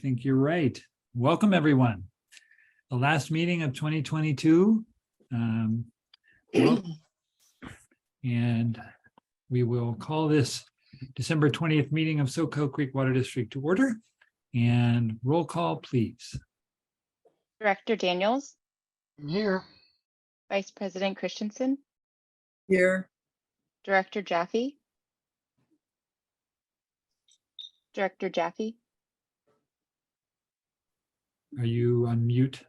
think you're right. Welcome, everyone. The last meeting of 2022. And we will call this December 20th meeting of Soquel Creek Water District to order. And roll call, please. Director Daniels, I'm here. Vice President Christensen, Here. Director Jaffe. Director Jaffe, Are you on mute?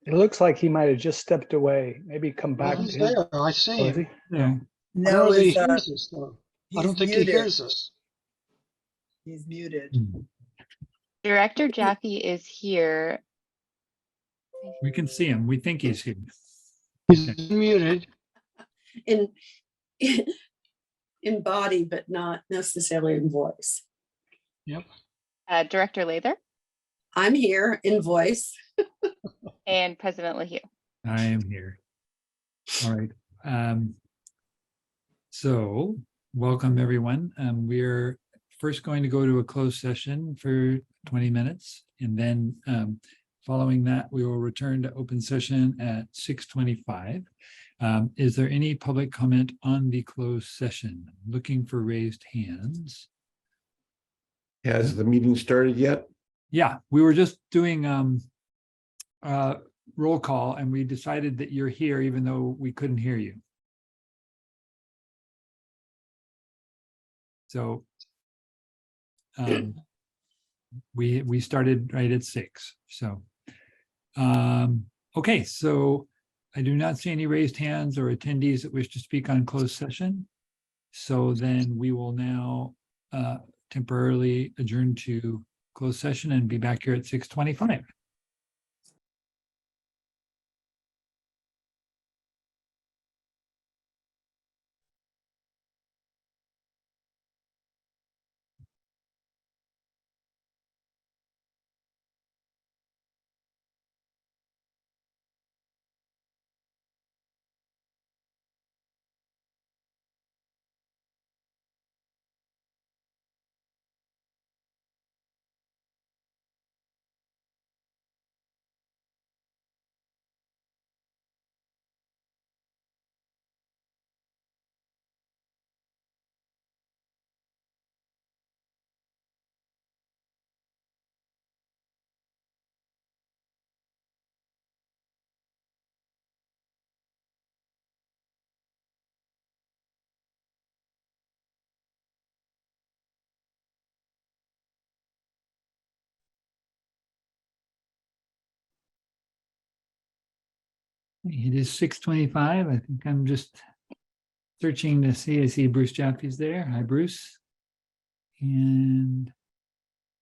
It looks like he might have just stepped away. Maybe come back. He's to there. I see Oh, is him. he? Yeah. I No, don't think he it's, hears us, though. I he's don't think muted. he hears us. He's muted. Director Jaffe is here. We can see him. We think he's here. He's muted. in in body, but not necessarily in voice. Yep. Director Lather I'm here in voice. and President LaHue. I am here. All right. So welcome, everyone. We're first going to go to a closed session for 20 minutes. And then following that, we will return to open session at 6:25. Is there any public comment on the closed session? Looking for raised hands. Has the meeting started yet? Yeah, we were just doing roll call and we decided that you're here even though we couldn't hear you. So we started right at 6. So okay, so I do not see any raised hands or attendees that wish to speak on closed session. So then we will now temporarily adjourn to closed session and be back here at 6:25. It is 6:25. I think I'm just searching to see. I see Bruce Jaffe's there. Hi, Bruce. And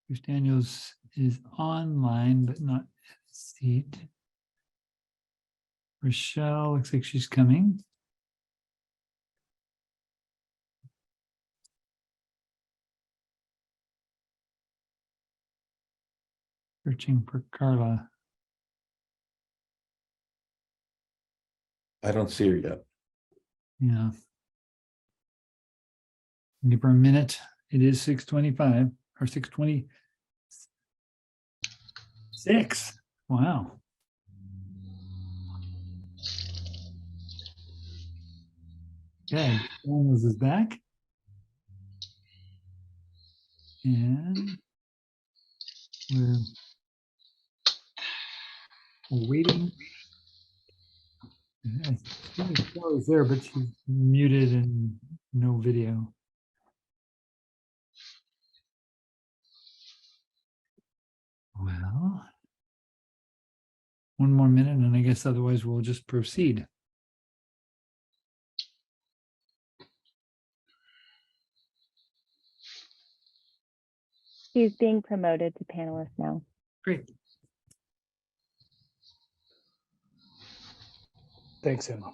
Bruce Daniels is online, but not at the seat. Rochelle looks like she's coming. Searching for Carla. I don't see her yet. Yeah. Give her a minute. It is 6:25 or 6:26. Wow. Okay, Daniels is back. And we're waiting. I think Carla's there, but she's muted and no video. Well, one more minute, and I guess otherwise we'll just proceed. He's being promoted to panelist now. Great. Thanks, Emma.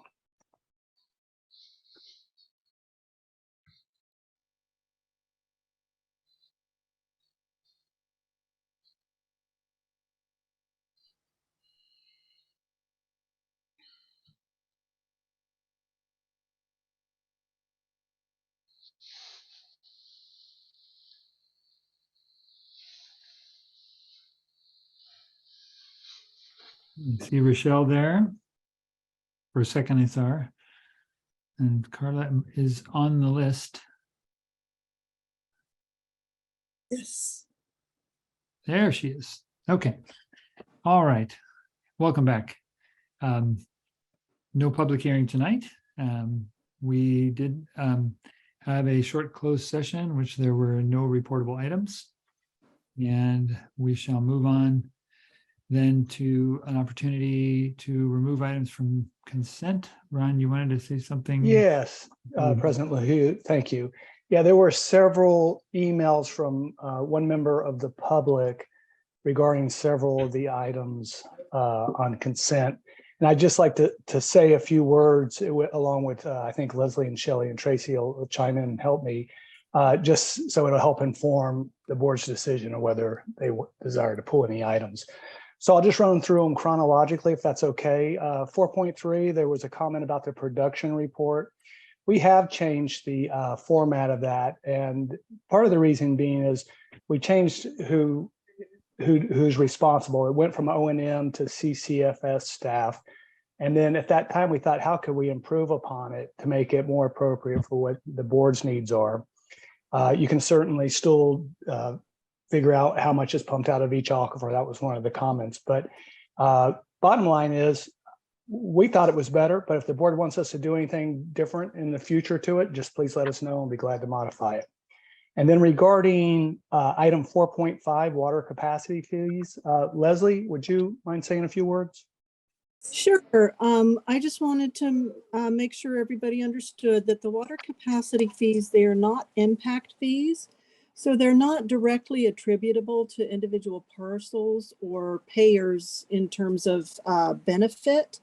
I see Rochelle there. For a second, I saw her. And Carla is on the list. Yes. There she is. Okay. All right. Welcome back. No public hearing tonight. We did have a short closed session, which there were no reportable items. And we shall move on then to an opportunity to remove items from consent. Ron, you wanted to say something? Yes, Mhm. President LaHue, thank you. Yeah, there were several emails from one member of the public regarding several of the items on consent. And I'd just like to say a few words along with, I think Leslie and Shelley and Tracy will chime in and help me, just so it'll help inform the board's decision on whether they desire to pull any items. So I'll just run through them chronologically, if that's okay. 4.3, there was a comment about the production report. We have changed the format of that. And part of the reason being is we changed who's responsible. It went from O&M to CCFS staff. And then at that time, we thought, how could we improve upon it to make it more appropriate for what the board's needs are? You can certainly still figure out how much is pumped out of each aquifer. That was one of the comments. But bottom line is, we thought it was better, but if the board wants us to do anything different in the future to it, just please let us know and we'll be glad to modify it. And then regarding item 4.5, water capacity fees, Leslie, would you mind saying a few words? Sure. I just wanted to make sure everybody understood that the water capacity fees, they are not impact fees. So they're not directly attributable to individual parcels or payers in terms of benefit.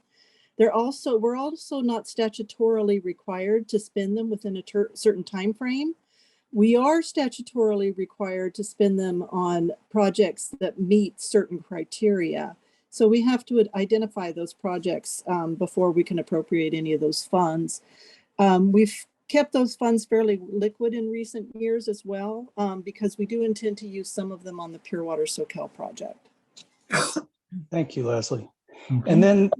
We're also not statutorily required to spend them within a certain time frame. We are statutorily required to spend them on projects that meet certain criteria. So we have to identify those projects before we can appropriate any of those funds. We've kept those funds fairly liquid in recent years as well, because we do intend to use some of them on the Pure Water Soquel project. Thank you, Leslie. Okay. And then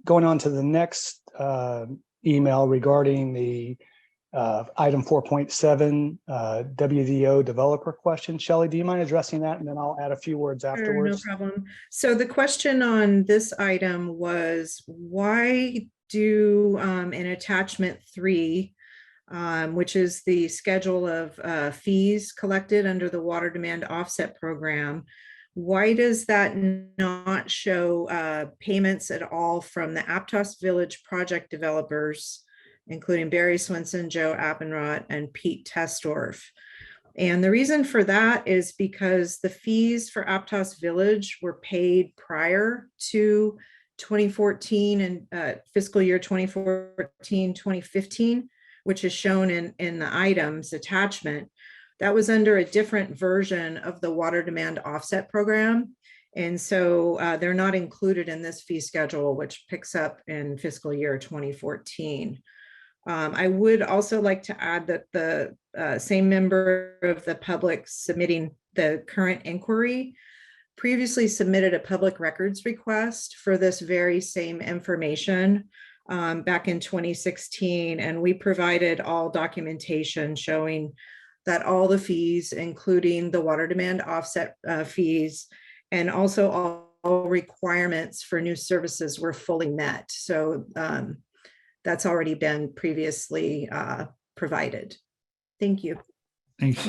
going on to the next email regarding the item 4.7 WDO developer question. Shelley, do you mind addressing that? And then I'll add a few words Sure, no afterwards. problem. So the question on this item was, why do in attachment 3, which is the schedule of fees collected under the water demand offset program, why does that not show payments at all from the Aptos Village project developers, including Barry Swinson, Joe Appenrott, and Pete Testorf? And the reason for that is because the fees for Aptos Village were paid prior to 2014 and fiscal year 2014, 2015, which is shown in the items attachment. That was under a different version of the water demand offset program. And so they're not included in this fee schedule, which picks up in fiscal year 2014. I would also like to add that the same member of the public submitting the current inquiry previously submitted a public records request for this very same information back in 2016. And we provided all documentation showing that all the fees, including the water demand offset fees, and also all requirements for new services were fully met. So that's already been previously provided. Thank you. Thanks.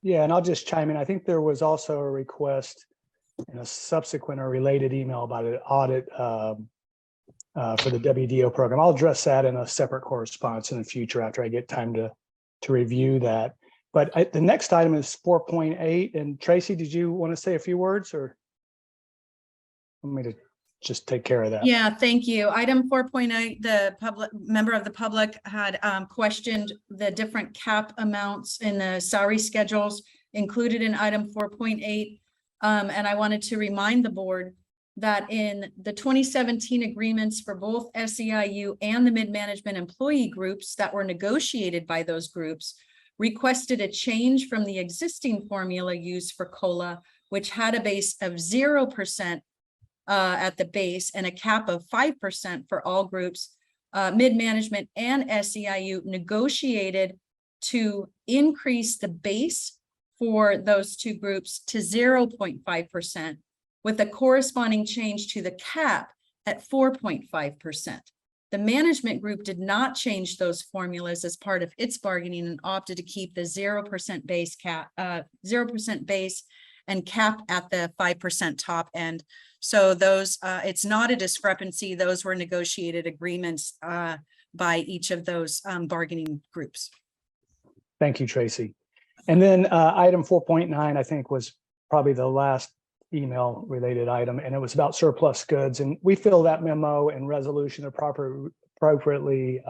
Yeah, and I'll just chime in. I think there was also a request in a subsequent or related email about an audit for the WDO program. I'll address that in a separate correspondence in the future after I get time to review that. But the next item is 4.8. And Tracy, did you want to say a few words or want me to just take care of that? Yeah, thank you. Item 4.8, the member of the public had questioned the different cap amounts in the salary schedules included in item 4.8. And I wanted to remind the board that in the 2017 agreements for both SEIU and the mid-management employee groups that were negotiated by those groups requested a change from the existing formula used for COLA, which had a base of 0% at the base and a cap of 5% for all groups. Mid-management and SEIU negotiated to increase the base for those two groups to 0.5% with a corresponding change to the cap at 4.5%. The management group did not change those formulas as part of its bargaining and opted to keep the 0% base cap, 0% base and cap at the 5% top end. So those, it's not a discrepancy. Those were negotiated agreements by each of those bargaining groups. Thank you, Tracy. And then item 4.9, I think, was probably the last email related item, and it was about surplus goods. And we feel that memo and resolution appropriately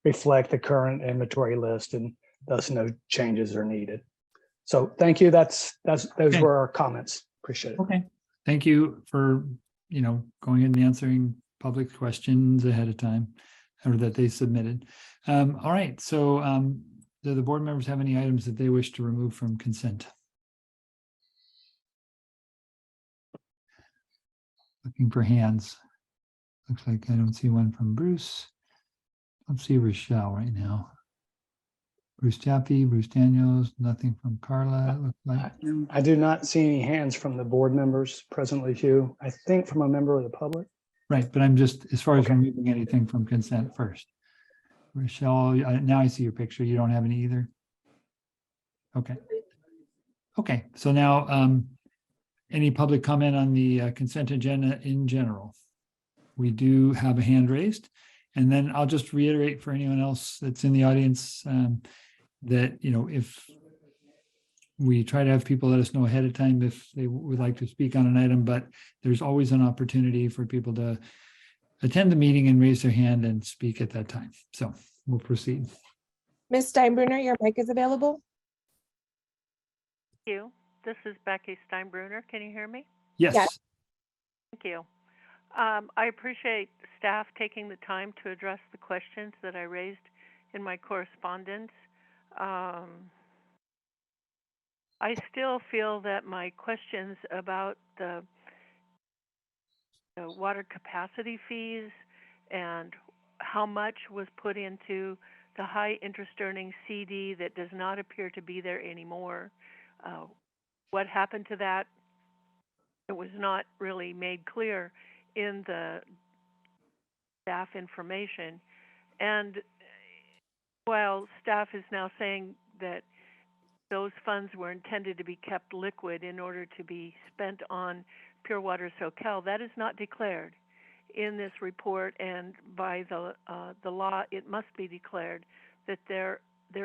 reflect the current inventory list, and thus no changes are needed. So thank you. Those Okay. were our comments. Appreciate it. Okay, thank you for, going and answering public questions ahead of time or that they submitted. All right, so do the board members have any items that they wish to remove from consent? Looking for hands. Looks like I don't see one from Bruce. Let's see Rochelle right now. Bruce Jaffe, Bruce Daniels, nothing from Carla, it looks like. I do not see any hands from the board members presently, Hugh. I think from a member of the public. Right, but I'm just, as far as removing anything from consent first. Rochelle, now I see your picture. You don't have any either? Okay. Okay, so now any public comment on the consent agenda in general? We do have a hand raised. And then I'll just reiterate for anyone else that's in the audience that, if we try to have people let us know ahead of time if they would like to speak on an item, but there's always an opportunity for people to attend the meeting and raise their hand and speak at that time. So we'll proceed. Ms. Steinbruner, your mic is available. Thank you. This is Becky Steinbruner. Can you hear me? Yes. Yes. Thank you. I appreciate staff taking the time to address the questions that I raised in my correspondence. I still feel that my questions about the water capacity fees and how much was put into the high interest earning CD that does not appear to be there anymore. What happened to that? It was not really made clear in the staff information. And while staff is now saying that those funds were intended to be kept liquid in order to be spent on Pure Water Soquel, that is not declared in this report, and by the law, it must be declared that there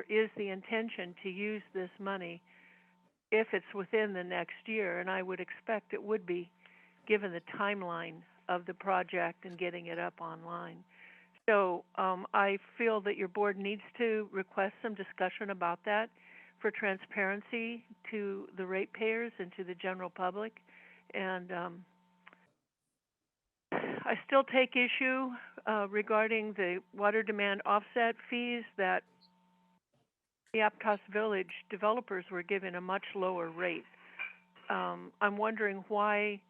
is the intention to use this money if it's within the next year, and I would expect it would be, given the timeline of the project and getting it up online. So I feel that your board needs to request some discussion about that for transparency to the ratepayers and to the general public. And I still take issue regarding the water demand offset fees that the Aptos Village developers were given a much lower rate. I'm wondering why,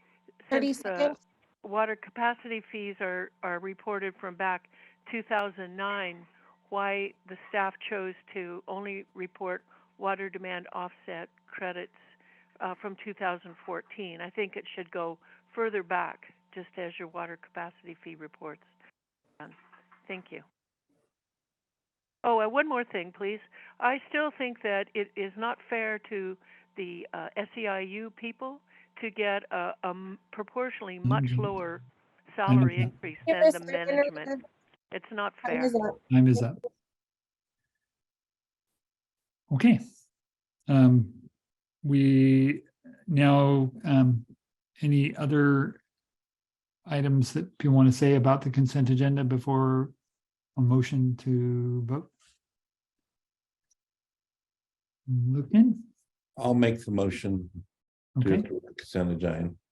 30 since the seconds. water capacity fees are reported from back 2009, why the staff chose to only report water demand offset credits from 2014. I think it should go further back, just as your water capacity fee reports. Thank you. Oh, one more thing, please. I still think that it is not fair to the SEIU people to get a proportionally much lower salary increase than the management. It's not Time fair. is up. Time is up. Okay. We now, any other items that people want to say about the consent agenda before a motion to vote? Looking, I'll make the motion to okay. approve the consent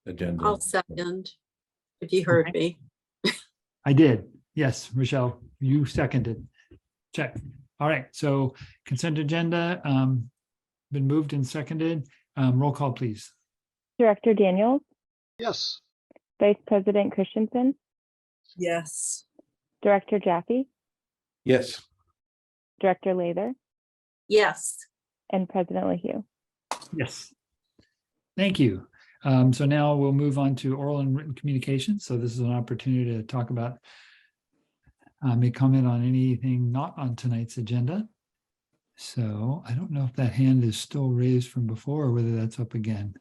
agenda. I'll second, if you heard me. I did. Yes, Rochelle, you seconded. Check. All right, so consent agenda been moved and seconded. Roll call, please. Director Daniels, Yes. Vice President Christensen, Yes. Director Jaffe, Yes. Director Lather, Yes. and President LaHue. Yes. Thank you. So now we'll move on to oral and written communication. So this is an opportunity to talk about, make comment on anything not on tonight's agenda. So I don't know if that hand is still raised from before or whether that's up again.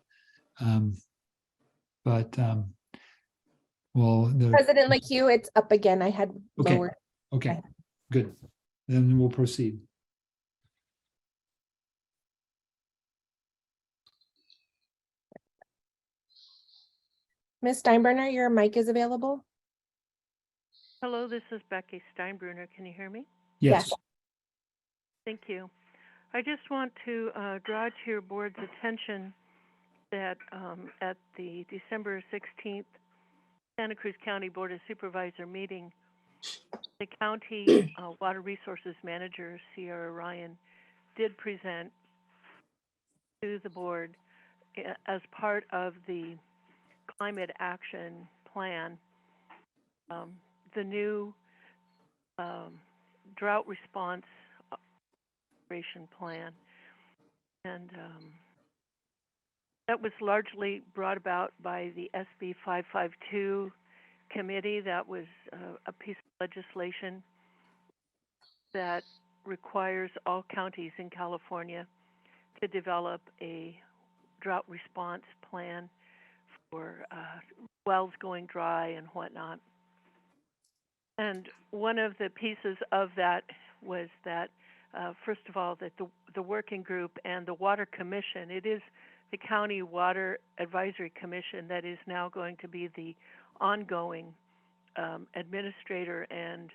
Well, President LaHue, it's up again. I had okay. lowered. Okay, good. Then we'll proceed. Ms. Steinbrenner, your mic is available. Hello, this is Becky Steinbruner. Can you hear me? Yes. Thank you. I just want to draw to your board's attention that at the December 16th Santa Cruz County Board of Supervisor meeting, the county water resources manager, Sierra Ryan, did present to the board as part of the climate action plan, the new drought response operation plan. And that was largely brought about by the SB 552 committee. That was a piece of legislation that requires all counties in California to develop a drought response plan for wells going dry and whatnot. And one of the pieces of that was that, first of all, that the working group and the Water Commission, it is the County Water Advisory Commission that is now going to be the ongoing administrator and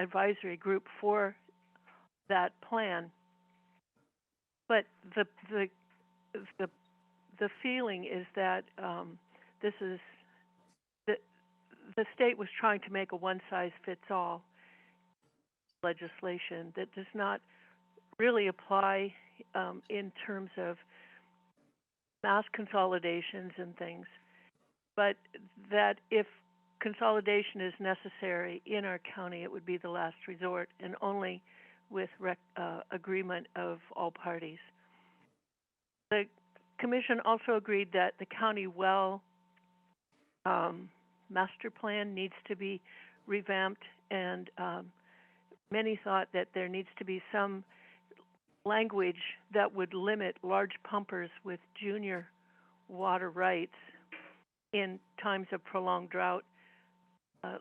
advisory group for that plan. But the feeling is that this is the state was trying to make a one-size-fits-all legislation that does not really apply in terms of mass consolidations and things, but that if consolidation is necessary in our county, it would be the last resort and only with agreement of all parties. The commission also agreed that the county well master plan needs to be revamped, and many thought that there needs to be some language that would limit large pumpers with junior water rights in times of prolonged drought,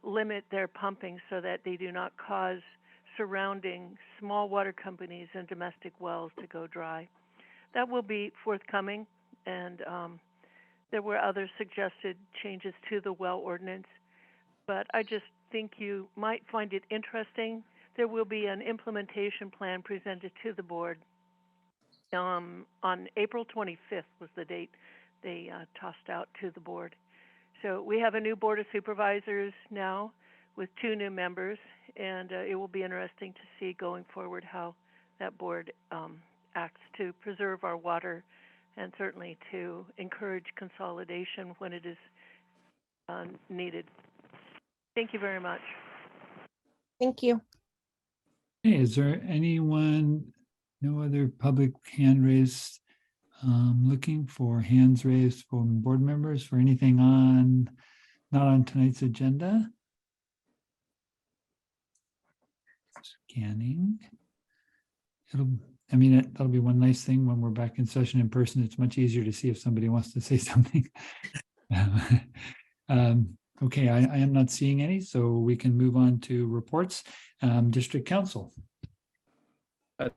limit their pumping so that they do not cause surrounding small water companies and domestic wells to go dry. That will be forthcoming, and there were other suggested changes to the well ordinance, but I just think you might find it interesting. There will be an implementation plan presented to the board on April 25th was the date they tossed out to the board. So we have a new Board of Supervisors now with 2 new members, and it will be interesting to see going forward how that board acts to preserve our water and certainly to encourage consolidation when it is needed. Thank you very much. Thank you. Hey, is there anyone, no other public hand raised? Looking for hands raised from board members for anything not on tonight's agenda? Scanning. That'll be one nice thing when we're back in session in person. It's much easier to see if somebody wants to say something. Okay, I am not seeing any, so we can move on to reports. District Council.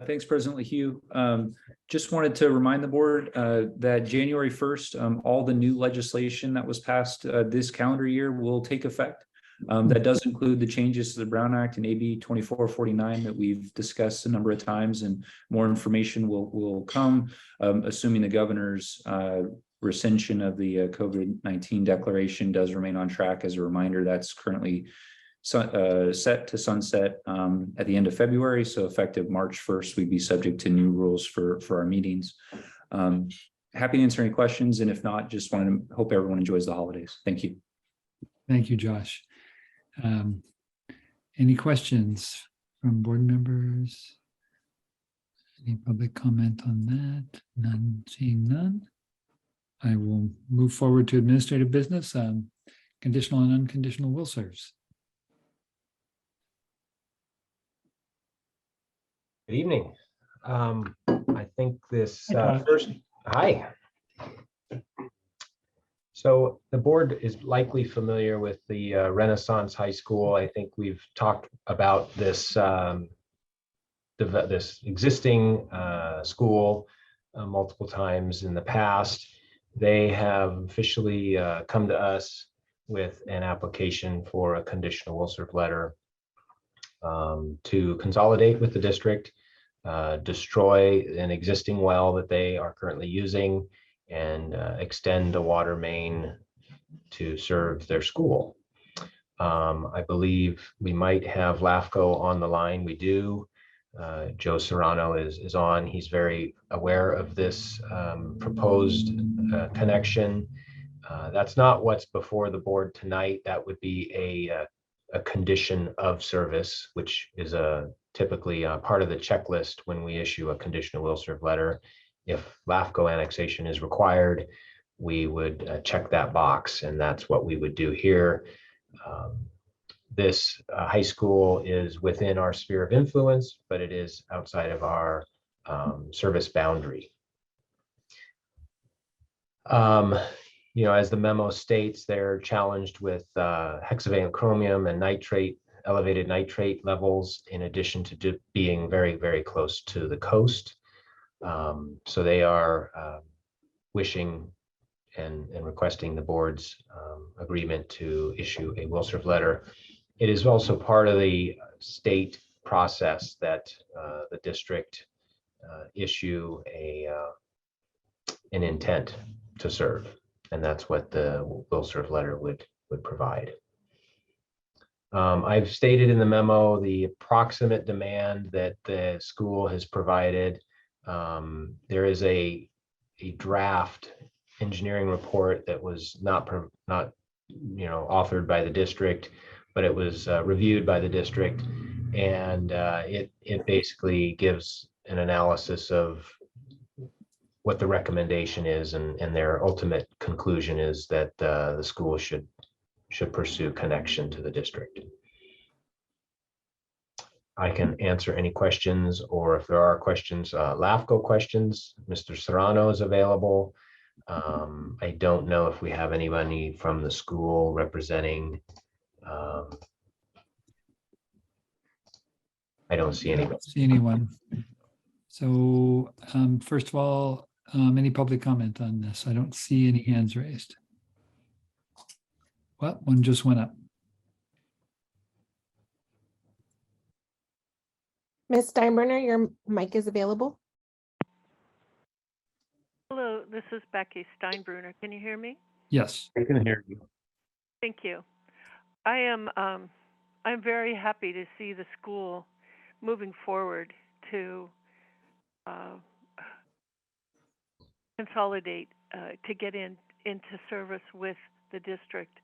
Thanks, President LaHue. Just wanted to remind the board that January 1st, all the new legislation that was passed this calendar year will take effect. That does include the changes to the Brown Act and AB 2449 that we've discussed a number of times, and more information will come, assuming the governor's rescission of the COVID-19 declaration does remain on track. As a reminder, that's currently set to sunset at the end of February. So effective March 1st, we'd be subject to new rules for our meetings. happy to answer any questions. And if not, just wanted to hope everyone enjoys the holidays. Thank you. Thank you, Josh. Any questions from board members? Any public comment on that? None, seeing none. I will move forward to administrative business, conditional and unconditional will serves. Good evening. I think this Hi, Todd. hi. So the board is likely familiar with the Renaissance High School. I think we've talked about this this existing school multiple times in the past. They have officially come to us with an application for a conditional will serve letter to consolidate with the district, destroy an existing well that they are currently using, and extend a water main to serve their school. I believe we might have LAFCO on the line. We do. Joe Serrano is on. He's very aware of this proposed connection. That's not what's before the board tonight. That would be a condition of service, which is typically part of the checklist when we issue a conditional will serve letter. If LAFCO annexation is required, we would check that box, and that's what we would do here. This high school is within our sphere of influence, but it is outside of our service boundary. As the memo states, they're challenged with hexavalent chromium and nitrate, elevated nitrate levels, in addition to being very, very close to the coast. So they are wishing and requesting the board's agreement to issue a will serve letter. It is also part of the state process that the district issue an intent to serve, and that's what the will serve letter would provide. I've stated in the memo the approximate demand that the school has provided. There is a draft engineering report that was not authored by the district, but it was reviewed by the district, and it basically gives an analysis of what the recommendation is, and their ultimate conclusion is that the school should pursue connection to the district. I can answer any questions, or if there are questions, LAFCO questions, Mr. Serrano is available. I don't know if we have anybody from the school representing. I don't see I anybody. don't see anyone. So first of all, any public comment on this? I don't see any hands raised. Well, one just went up. Ms. Steinbrenner, your mic is available. Hello, this is Becky Steinbrunner. Can you hear me? Yes. I can hear you. Thank you. I'm very happy to see the school moving forward to consolidate, to get into service with the district.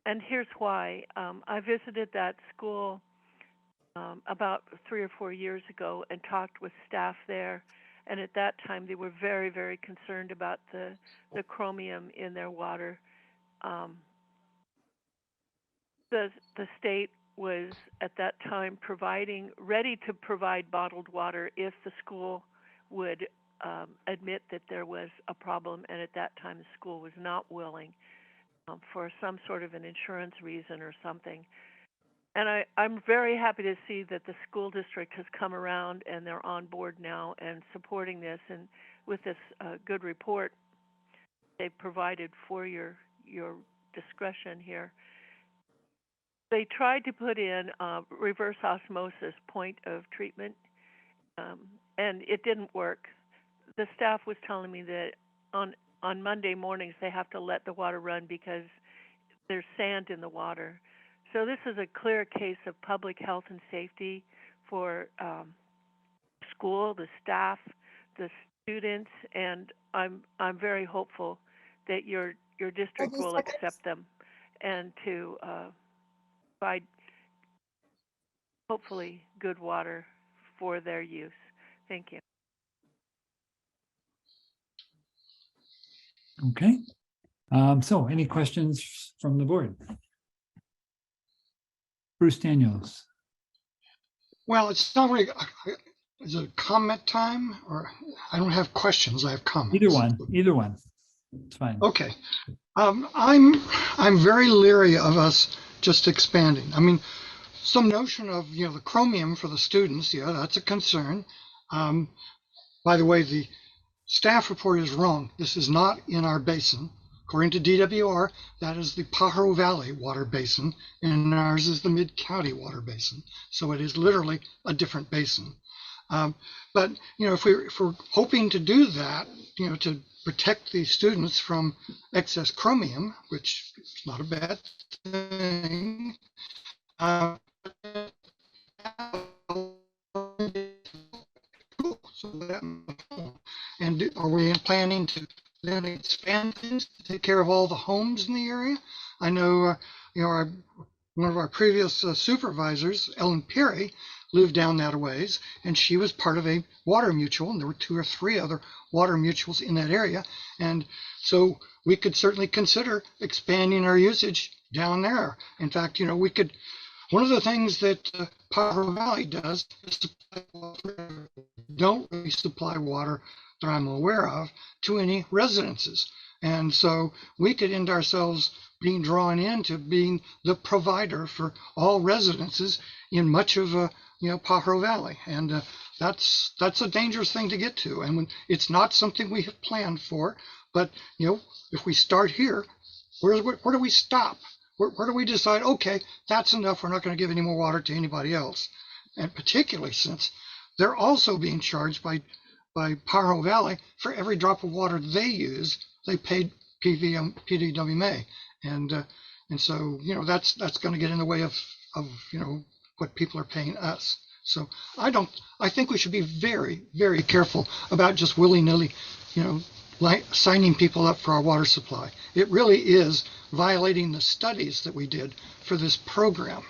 And here's why. I visited that school about 3 or 4 years ago and talked with staff there. And at that time, they were very, very concerned about the chromium in their water. The state was at that time ready to provide bottled water if the school would admit that there was a problem. And at that time, the school was not willing for some sort of an insurance reason or something. And I'm very happy to see that the school district has come around and they're on board now and supporting this. And with this good report they provided for your discretion here, they tried to put in reverse osmosis point of treatment, and it didn't work. The staff was telling me that on Monday mornings they have to let the water run because there's sand in the water. So this is a clear case of public health and safety for school, the staff, the students, and I'm very hopeful that your district will accept them and to provide hopefully good water for their use. Thank you. Okay. So any questions from the board? Bruce Daniels. Well, it's not really, is it comment time or I don't have questions, I have comments. Either one. It's fine. Okay. I'm very leery of us just expanding. I mean, some notion of, the chromium for the students, yeah, that's a concern. By the way, the staff report is wrong. This is not in our basin. According to DWR, that is the Pajaro Valley water basin, and ours is the Mid-County water basin. So it is literally a different basin. But, if we're hoping to do that, to protect the students from excess chromium, which is not a bad thing, and are we planning to then expand things to take care of all the homes in the area? I know, one of our previous supervisors, Ellen Peary, lived down that ways, and she was part of a water mutual, and there were 2 or 3 other water mutuals in that area. And so we could certainly consider expanding our usage down there. In fact, we could, one of the things that Pajaro Valley does is supply water, don't really supply water that I'm aware of to any residences. And so we could end ourselves being drawn into being the provider for all residences in much of Pajaro Valley. And that's a dangerous thing to get to. And when, it's not something we have planned for, but if we start here, where do we stop? Where do we decide, okay, that's enough, we're not going to give any more water to anybody else? And particularly since they're also being charged by Pajaro Valley for every drop of water they use, they paid PDWMA. And so, that's going to get in the way of what people are paying us. So I think we should be very, very careful about just willy-nilly, signing people up for our water supply. It really is violating the studies that we did for this program,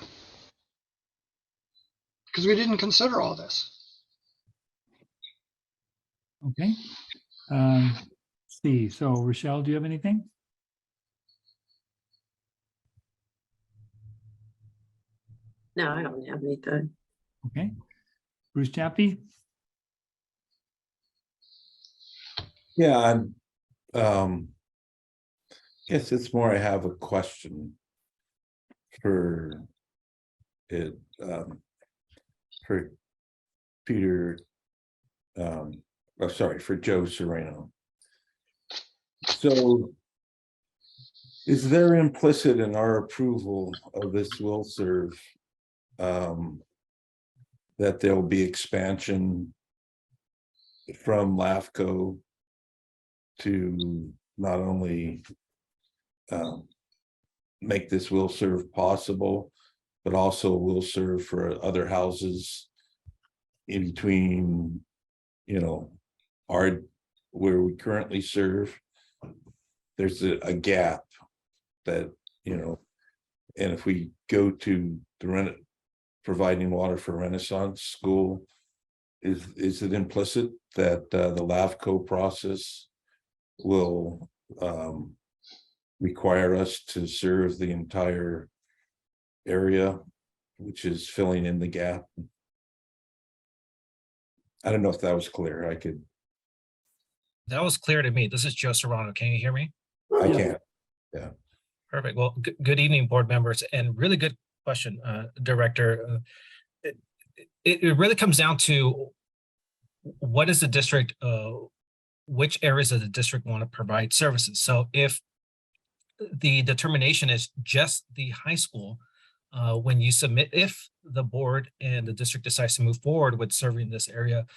because we didn't consider all this. Okay. Let's see. So Rochelle, do you have anything? No, I don't have anything. Okay. Bruce Chappie? Yeah, guess it's more I have a question for it, for Peter, for Joe Serrano. So is there implicit in our approval of this will serve that there will be expansion from LAFCO to not only make this will serve possible, but also will serve for other houses in between, our where we currently serve. There's a gap that, and if we go to the providing water for Renaissance School, is it implicit that the LAFCO process will require us to serve the entire area, which is filling in the gap? I don't know if that was clear. That was clear to me. This is Joe Serrano. Can you hear me? I can't. Yeah. Perfect. Well, good evening, board members, and really good question, Director. It really comes down to what is the district, which areas of the district want to provide services. So if the determination is just the high school, when you submit, if the board and the district decides to move forward with serving this area,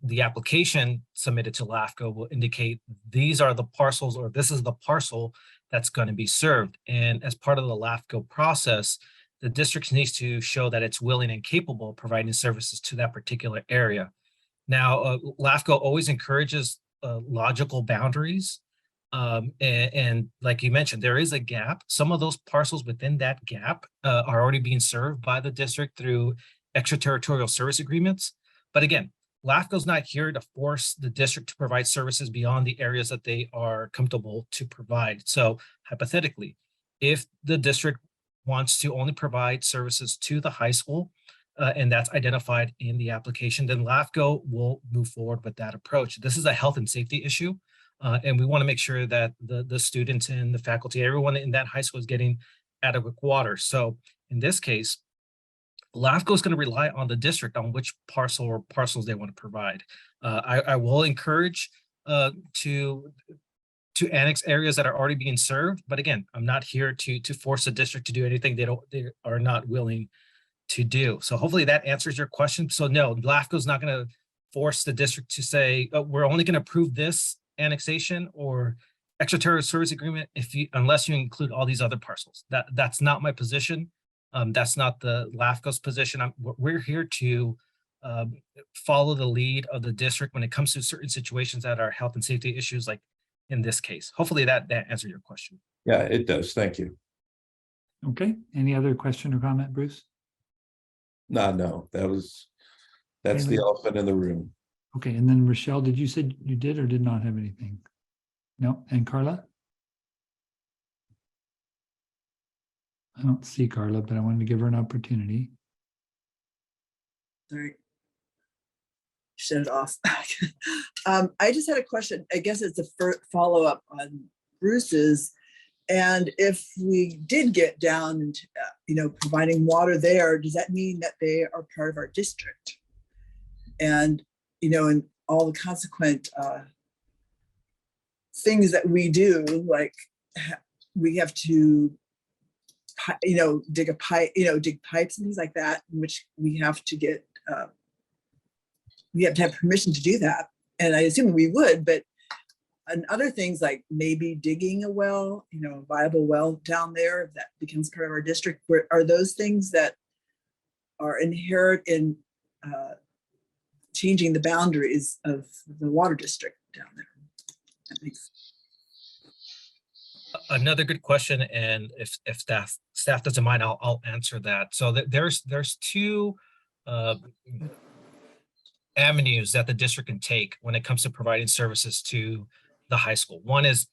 the application submitted to LAFCO will indicate these are the parcels, or this is the parcel that's going to be served. And as part of the LAFCO process, the district needs to show that it's willing and capable of providing services to that particular area. Now, LAFCO always encourages logical boundaries. And like you mentioned, there is a gap. Some of those parcels within that gap are already being served by the district through extraterritorial service agreements. But again, LAFCO's not here to force the district to provide services beyond the areas that they are comfortable to provide. So hypothetically, if the district wants to only provide services to the high school, and that's identified in the application, then LAFCO will move forward with that approach. This is a health and safety issue, and we want to make sure that the students and the faculty, everyone in that high school is getting adequate water. So in this case, LAFCO is going to rely on the district on which parcel or parcels they want to provide. I will encourage to annex areas that are already being served, but again, I'm not here to force the district to do anything they are not willing to do. So hopefully that answers your question. So no, LAFCO is not going to force the district to say, oh, we're only going to approve this annexation or extraterritorial service agreement unless you include all these other parcels. That's not my position. That's not the LAFCO's position. We're here to follow the lead of the district when it comes to certain situations that are health and safety issues, like in this case. Hopefully that answered your question. Yeah, it does. Thank you. Okay, any other question or comment, Bruce? No, that's the elephant in the room. Okay, and then Rochelle, did you say you did or did not have anything? No, and Carla? I don't see Carla, but I wanted to give her an opportunity. Sorry. Shut it off. I just had a question. I guess it's a follow-up on Bruce's. And if we did get down into, providing water there, does that mean that they are part of our district? And, and all the consequent things that we do, like we have to, dig a pipe, dig pipes and things like that, which we have to get, we have to have permission to do that. And I assume we would, but and other things like maybe digging a well, a viable well down there, if that becomes part of our district, are those things that are inherent in changing the boundaries of the water district down there? That makes Another good question, and if staff doesn't mind, I'll answer that. So there's two avenues that the district can take when it comes to providing services to the high school. One is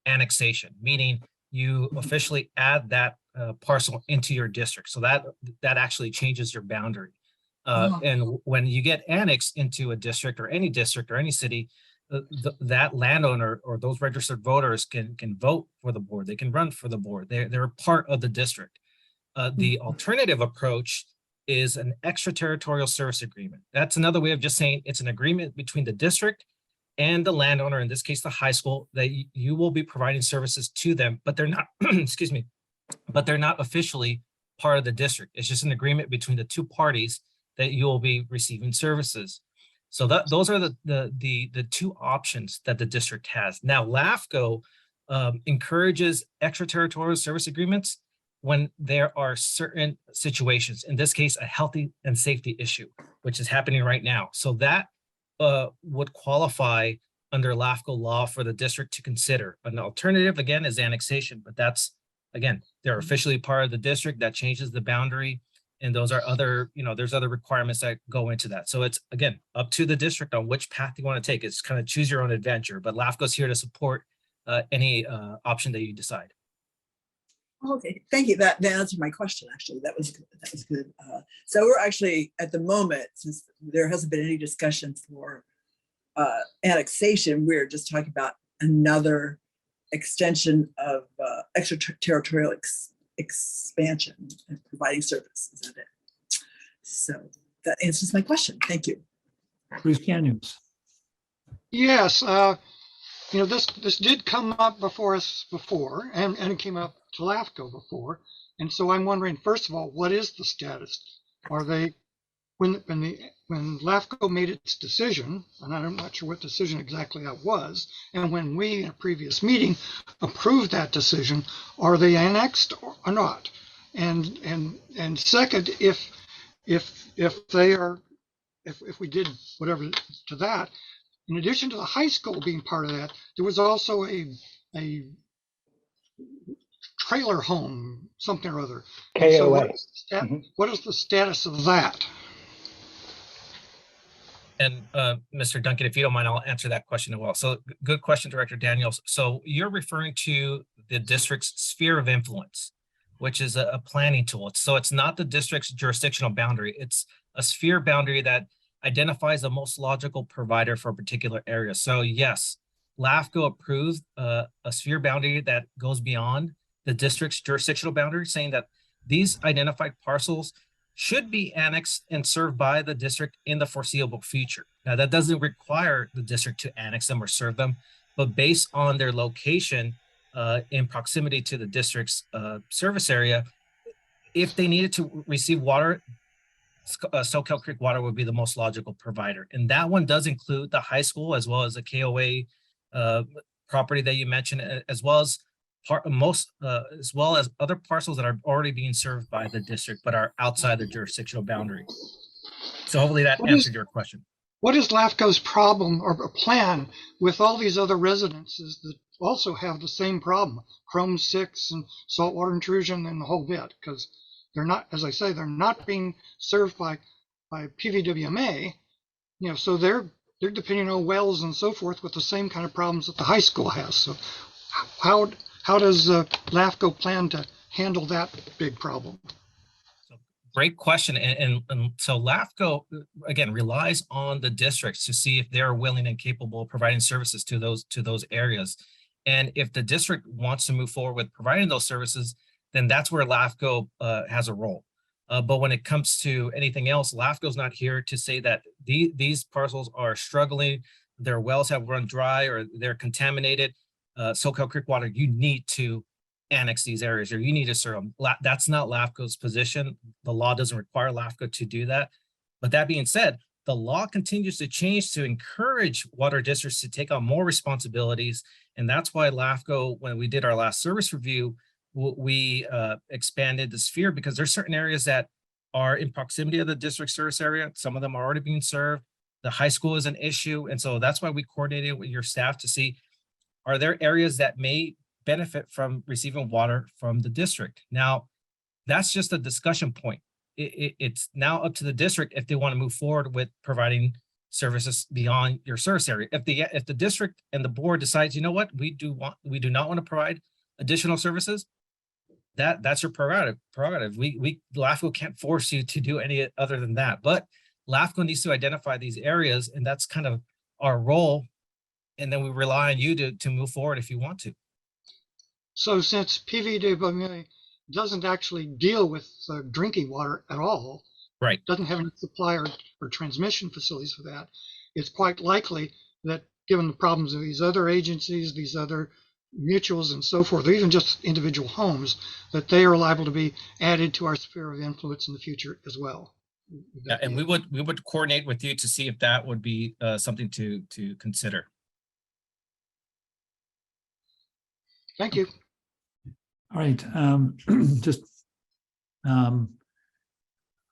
annexation, meaning you officially add that parcel into your district. So that actually changes your boundary. And when you get annexed into a district or any city, that landowner or those registered voters can vote for the board. They can run for the board. They're a part of the district. The alternative approach is an extraterritorial service agreement. That's another way of just saying it's an agreement between the district and the landowner, in this case, the high school, that you will be providing services to them, but they're not, excuse me, but they're not officially part of the district. It's just an agreement between the two parties that you will be receiving services. So those are the two options that the district has. Now, LAFCO encourages extraterritorial service agreements when there are certain situations, in this case, a healthy and safety issue, which is happening right now. So that would qualify under LAFCO law for the district to consider. An alternative, again, is annexation, but that's, again, they're officially part of the district. That changes the boundary. And those are other, there's other requirements that go into that. So it's, again, up to the district on which path you want to take. It's kind of choose your own adventure, but LAFCO's here to support any option that you decide. Okay, thank you. That answered my question, actually. That was good. So we're actually, at the moment, since there hasn't been any discussion for annexation, we're just talking about another extension of extraterritorial expansion and providing service. Is that it? So that answers my question. Thank you. Bruce Daniels. Yes, this did come up before us before, and it came up to LAFCO before. And so I'm wondering, first of all, what is the status? Are they, when LAFCO made its decision, and I'm not sure what decision exactly that was, and when we in a previous meeting approved that decision, are they annexed or not? And second, if they are, if we did whatever to that, in addition to the high school being part of that, there was also a trailer home, something or other. And so KOA. what is the status of that? And Mr. Duncan, if you don't mind, I'll answer that question as well. So good question, Director Daniels. So you're referring to the district's sphere of influence, which is a planning tool. So it's not the district's jurisdictional boundary. It's a sphere boundary that identifies the most logical provider for a particular area. So yes, LAFCO approved a sphere boundary that goes beyond the district's jurisdictional boundary, saying that these identified parcels should be annexed and served by the district in the foreseeable future. Now, that doesn't require the district to annex them or serve them, but based on their location in proximity to the district's service area, if they needed to receive water, Soquel Creek Water would be the most logical provider. And that one does include the high school as well as the KOA property that you mentioned, as well as as well as other parcels that are already being served by the district but are outside the jurisdictional boundary. So hopefully that answered your question. What is LAFCO's problem or plan with all these other residences that also have the same problem, Chrome 6 and saltwater intrusion and the whole bit? Because they're not, as I say, they're not being served by PVWMA, you know, so they're depending on wells and so forth with the same kind of problems that the high school has. So how does LAFCO plan to handle that big problem? Great question. And so LAFCO, again, relies on the districts to see if they're willing and capable of providing services to those areas. And if the district wants to move forward with providing those services, then that's where LAFCO has a role. But when it comes to anything else, LAFCO is not here to say that these parcels are struggling, their wells have run dry or they're contaminated. Soquel Creek Water, you need to annex these areas or you need to serve them. That's not LAFCO's position. The law doesn't require LAFCO to do that. But that being said, the law continues to change to encourage water districts to take on more responsibilities. And that's why LAFCO, when we did our last service review, we expanded the sphere because there's certain areas that are in proximity of the district service area. Some of them are already being served. The high school is an issue. And so that's why we coordinated with your staff to see, are there areas that may benefit from receiving water from the district? Now, that's just a discussion point. It's now up to the district if they want to move forward with providing services beyond your service area. If the district and the board decides, you know what, we do not want to provide additional services, that's your prerogative. LAFCO can't force you to do any other than that. But LAFCO needs to identify these areas, and that's kind of our role. And then we rely on you to move forward if you want to. So since PVWMA doesn't actually deal with drinking water at all, right? Doesn't have any supply or transmission facilities for that, it's quite likely that given the problems of these other agencies, these other mutuals and so forth, or even just individual homes, that they are liable to be added to our sphere of influence in the future as well. Yeah, and we would coordinate with you to see if that would be something to consider. Thank you. All right. I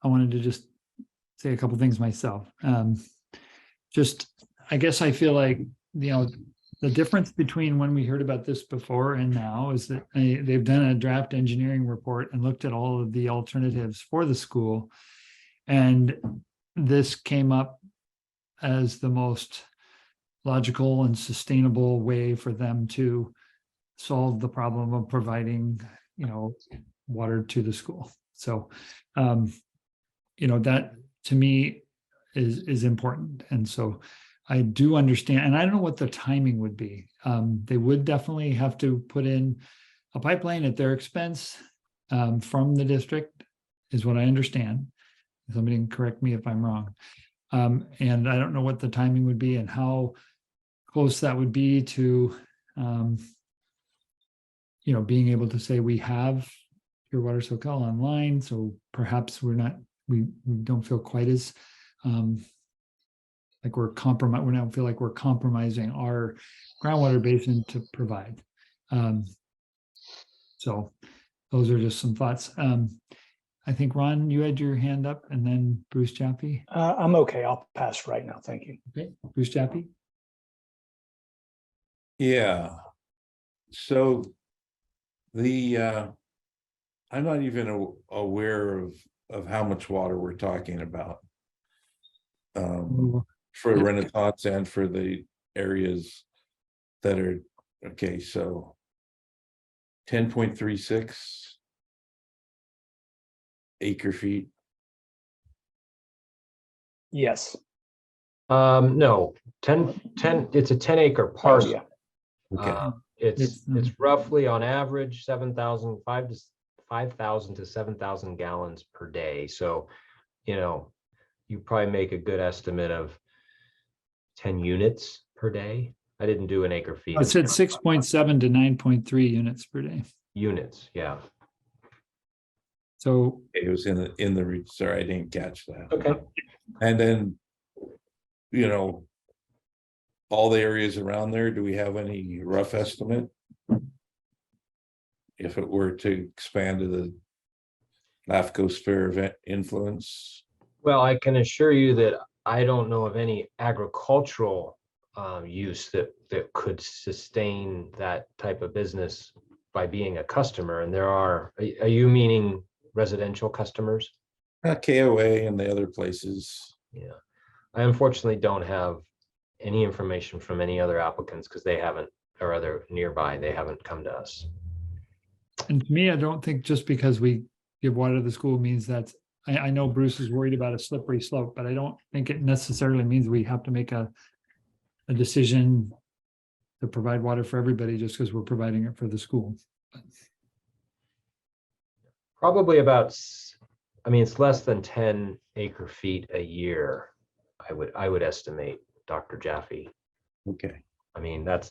wanted to just say a couple things myself. I guess I feel like, the difference between when we heard about this before and now is that they've done a draft engineering report and looked at all of the alternatives for the school. And this came up as the most logical and sustainable way for them to solve the problem of providing, water to the school. So, that to me is important. And so I do understand, and I don't know what the timing would be. They would definitely have to put in a pipeline at their expense from the district, is what I understand. Somebody can correct me if I'm wrong. And I don't know what the timing would be and how close that would be to, being able to say we have Pure Water Soquel online. So perhaps we don't feel quite as like we're compromised. We don't feel like we're compromising our groundwater basin to provide. So those are just some thoughts. I think Ron, you had your hand up, and then Bruce Jaffe. I'm okay. I'll pass right now. Thank you. Okay, Bruce Jaffe. Yeah. So I'm not even aware of how much water we're talking about. For Renaissance and for the areas that are, okay, so 10.36 acre feet. Yes. No, 10, it's a 10-acre parcel. Yeah. Okay. It's roughly on average 5,000 to 7,000 gallons per day. So, you probably make a good estimate of 10 units per day. I didn't do an acre feet. I said 6.7 to 9.3 units per day. Units, yeah. So it was in the sorry, I didn't catch that. Okay. And then, all the areas around there, do we have any rough estimate? If it were to expand to the LAFCO sphere of influence? Well, I can assure you that I don't know of any agricultural use that could sustain that type of business by being a customer. And are you meaning residential customers? KOA and the other places. Yeah, I unfortunately don't have any information from any other applicants because they haven't, or other nearby, they haven't come to us. And to me, I don't think just because we give water to the school means that, I know Bruce is worried about a slippery slope, but I don't think it necessarily means we have to make a decision to provide water for everybody just because we're providing it for the school. Probably about, it's less than 10 acre feet a year. I would estimate, Dr. Jaffe. Okay.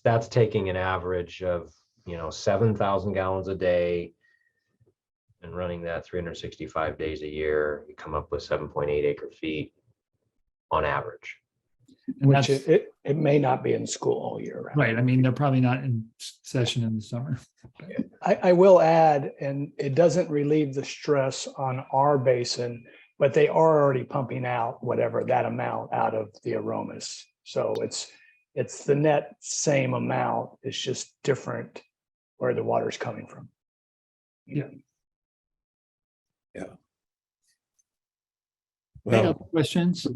That's taking an average of, 7,000 gallons a day and running that 365 days a year. You come up with 7.8 acre feet on average. Which it may not be in school all year round. Right. They're probably not in session in the summer. I will add, and it doesn't relieve the stress on our basin, but they are already pumping out whatever that amount out of the aromas. So it's the net same amount. It's just different where the water's coming from. Yeah. Yeah. Any other Well, questions,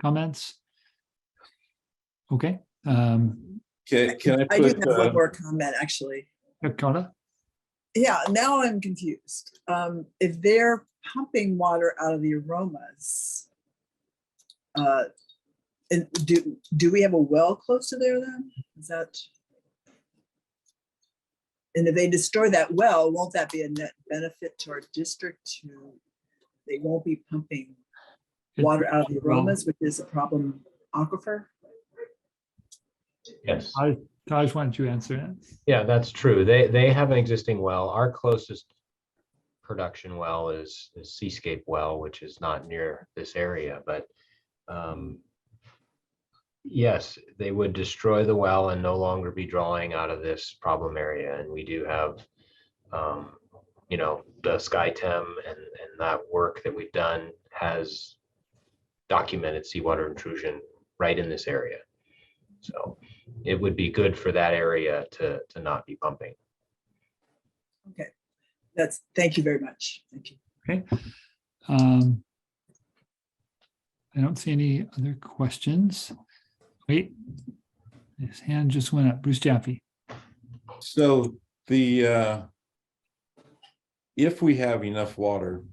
comments? Okay. can I I do put have one more comment, actually. Carla? Yeah, now I'm confused. If they're pumping water out of the aromas, and do we have a well close to there then? Is that? And if they destroy that well, won't that be a net benefit to our district? They won't be pumping water out of the aromas, which is a problem aquifer. Yes. Taj, why don't you answer that? Yeah, that's true. They have an existing well. Our closest production well is Seascape Well, which is not near this area, but yes, they would destroy the well and no longer be drawing out of this problem area. And we do have, the SkyTem and that work that we've done has documented seawater intrusion right in this area. So it would be good for that area to not be pumping. Okay, thank you very much. Thank you. Okay. I don't see any other questions. Wait, his hand just went up. Bruce Jaffe. So if we have enough water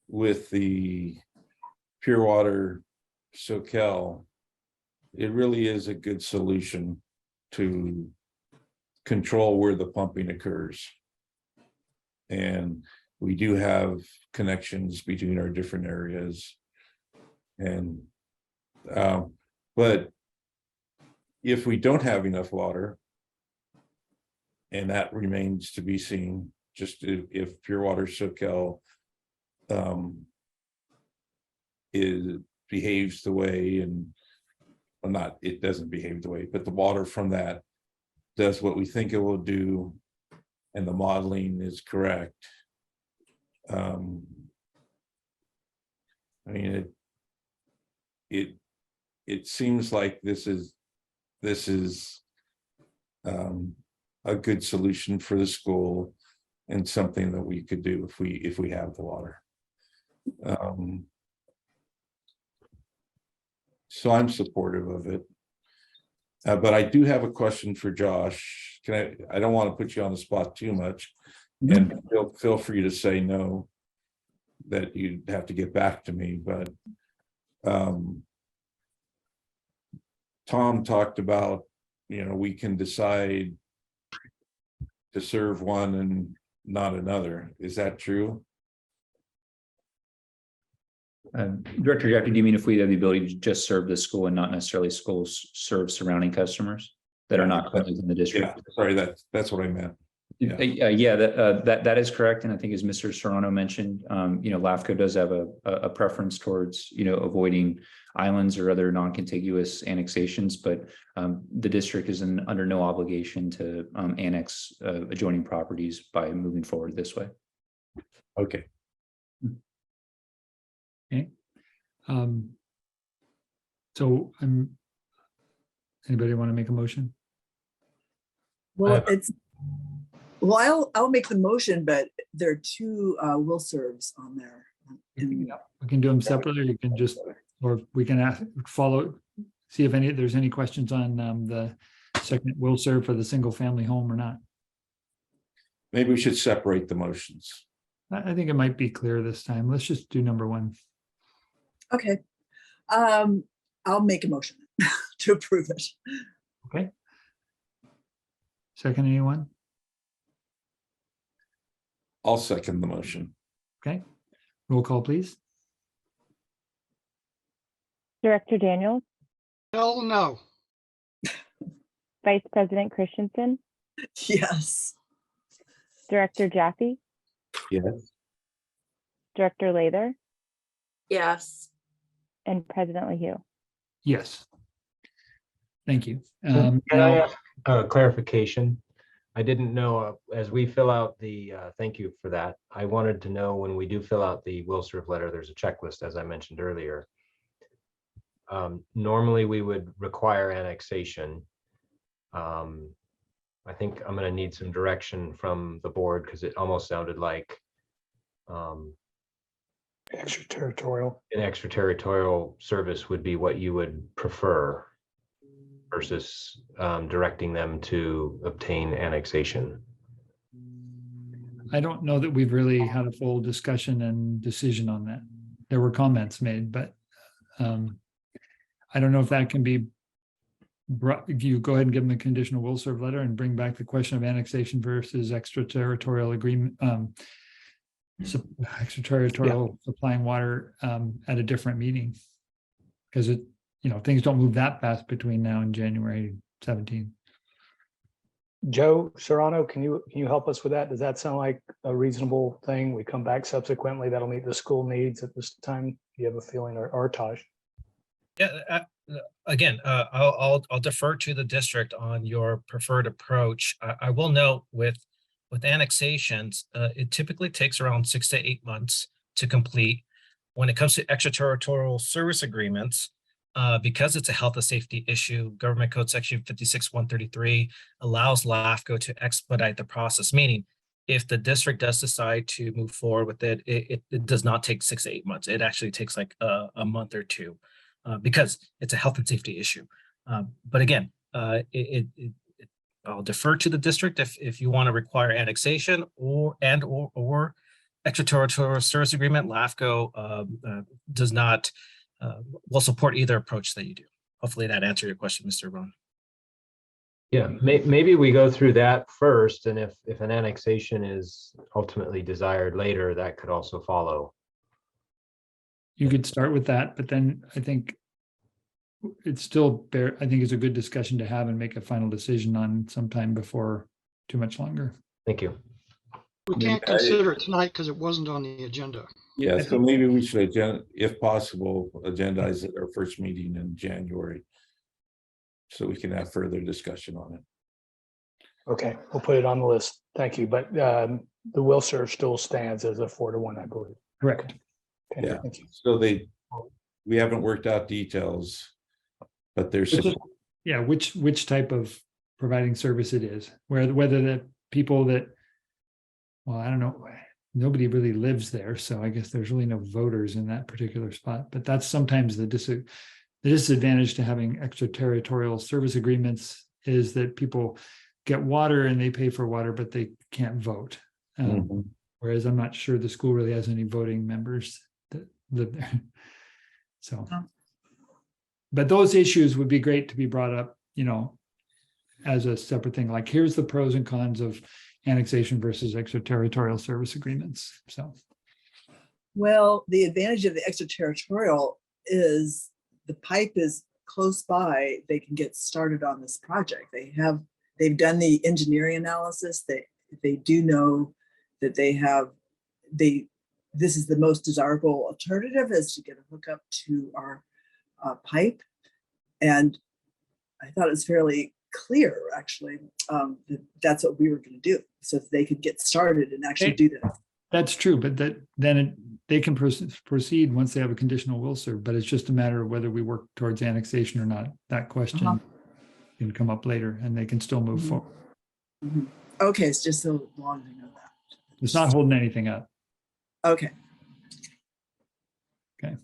with the pure water Soquel, it really is a good solution to control where the pumping occurs. And we do have connections between our different areas. And but if we don't have enough water, and that remains to be seen, just if pure water Soquel behaves the way, and it doesn't behave the way, but the water from that does what we think it will do, and the modeling is correct. It seems like this is a good solution for the school and something that we could do if we have the water. So I'm supportive of it. But I do have a question for Josh. I don't want to put you on the spot too much, and feel free to say no, that you'd have to get back to me, but Tom talked about, we can decide to serve one and not another. Is that true? Director Jackie, do you mean if we have the ability to just serve the school and not necessarily schools serve surrounding customers that are not currently in the district? Yeah, sorry, that's what I meant. Yeah, that is correct. And I think as Mr. Serrano mentioned, LAFCO does have a preference towards, avoiding islands or other non-contiguous annexations, but the district is under no obligation to annex adjoining properties by moving forward this way. Okay. Okay. So anybody want to make a motion? Well, I'll make the motion, but there are two will serves on there. We can do them separately, or you can just, or we can see if there's any questions on the second will serve for the single family home or not. Maybe we should separate the motions. I think it might be clear this time. Let's just do number one. Okay. I'll make a motion to approve it. Okay. Second, anyone? I'll second the motion. Okay. Roll call, please. Director Daniels, Hell no. Vice President Christensen, Yes. Director Jaffe, Yes. Director Lather, Yes. and President LaHue. Yes. Thank you. Can I Now, ask a clarification? I didn't know, as we fill out the, thank you for that. I wanted to know, when we do fill out the will serve letter, there's a checklist, as I mentioned earlier. Normally we would require annexation. I think I'm going to need some direction from the board, because it almost sounded like Extraterritorial. an extraterritorial service would be what you would prefer versus directing them to obtain annexation. I don't know that we've really had a full discussion and decision on that. There were comments made, but I don't know if that can be brought. You go ahead and give them a conditional will serve letter and bring back the question of annexation versus extraterritorial agreement, extraterritorial supplying water at a different meeting. Because things don't move that fast between now and January 17th. Joe Serrano, can you help us with that? Does that sound like a reasonable thing? We come back subsequently, that'll meet the school needs at this time. Do you have a feeling, or Taj? Yeah, again, I'll defer to the district on your preferred approach. I will note with annexations, it typically takes around 6 to 8 months to complete. When it comes to extraterritorial service agreements, because it's a health and safety issue, Government Code Section 56-133 allows LAFCO to expedite the process, meaning if the district does decide to move forward with it, it does not take 6 to 8 months. It actually takes like a month or two because it's a health and safety issue. But again, I'll defer to the district if you want to require annexation or extraterritorial service agreement. LAFCO does not will support either approach that you do. Hopefully that answered your question, Mr. Ron. Yeah, maybe we go through that first, and if an annexation is ultimately desired later, that could also follow. You could start with that, but then I think it's still I think it's a good discussion to have and make a final decision on sometime before too much longer. Thank you. We can't consider it tonight because it wasn't on the agenda. Yeah, so maybe we should, if possible, agendize at our first meeting in January, so we can have further discussion on it. Okay, we'll put it on the list. Thank you. But the will serve still stands as a 4-1, I believe. Correct. Okay, Yeah. thank you. So we haven't worked out details, but there's Yeah, which type of providing service it is, whether the people that, well, I don't know, nobody really lives there, so I guess there's really no voters in that particular spot, but that's sometimes the disadvantage to having extraterritorial service agreements is that people get water and they pay for water, but they can't vote. Whereas I'm not sure the school really has any voting members that live there. So, but those issues would be great to be brought up, as a separate thing, like here's the pros and cons of annexation versus extraterritorial service agreements. So, Well, the advantage of the extraterritorial is the pipe is close by. They can get started on this project. They've done the engineering analysis. They do know that this is the most desirable alternative is to get a hookup to our pipe. And I thought it was fairly clear, actually, that that's what we were going to do, so that they could get started and actually do that. that's true, but they can proceed once they have a conditional will serve, but it's just a matter of whether we work towards annexation or not. That question can come up later and they can still move forward. Okay, it's just so long to know that. It's not holding anything up. Okay. Okay. All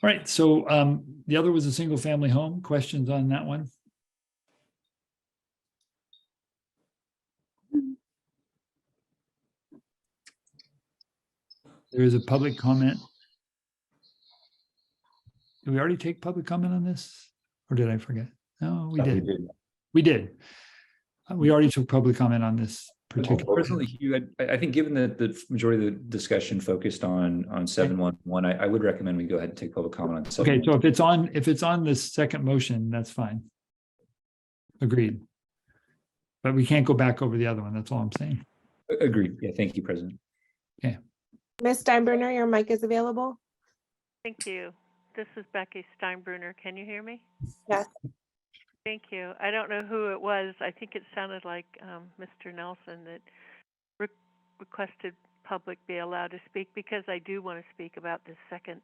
right. So the other was a single family home. Questions on that one? There is a public comment. Did we already take public comment on this? Or did I forget? No, we did. We did. We already took public comment on this particular. Personally, Hugh, I think given that the majority of the discussion focused on 711, I would recommend we go ahead and take public comment on 711. Okay, so if it's on this second motion, that's fine. Agreed. But we can't go back over the other one. That's all I'm saying. Agreed. Yeah, thank you, President. Okay. Ms. Steinbruner, your mic is available. Thank you. This is Becky Steinbruner. Can you hear me? Yes. Thank you. I don't know who it was. I think it sounded like Mr. Nelson that requested public be allowed to speak, because I do want to speak about this second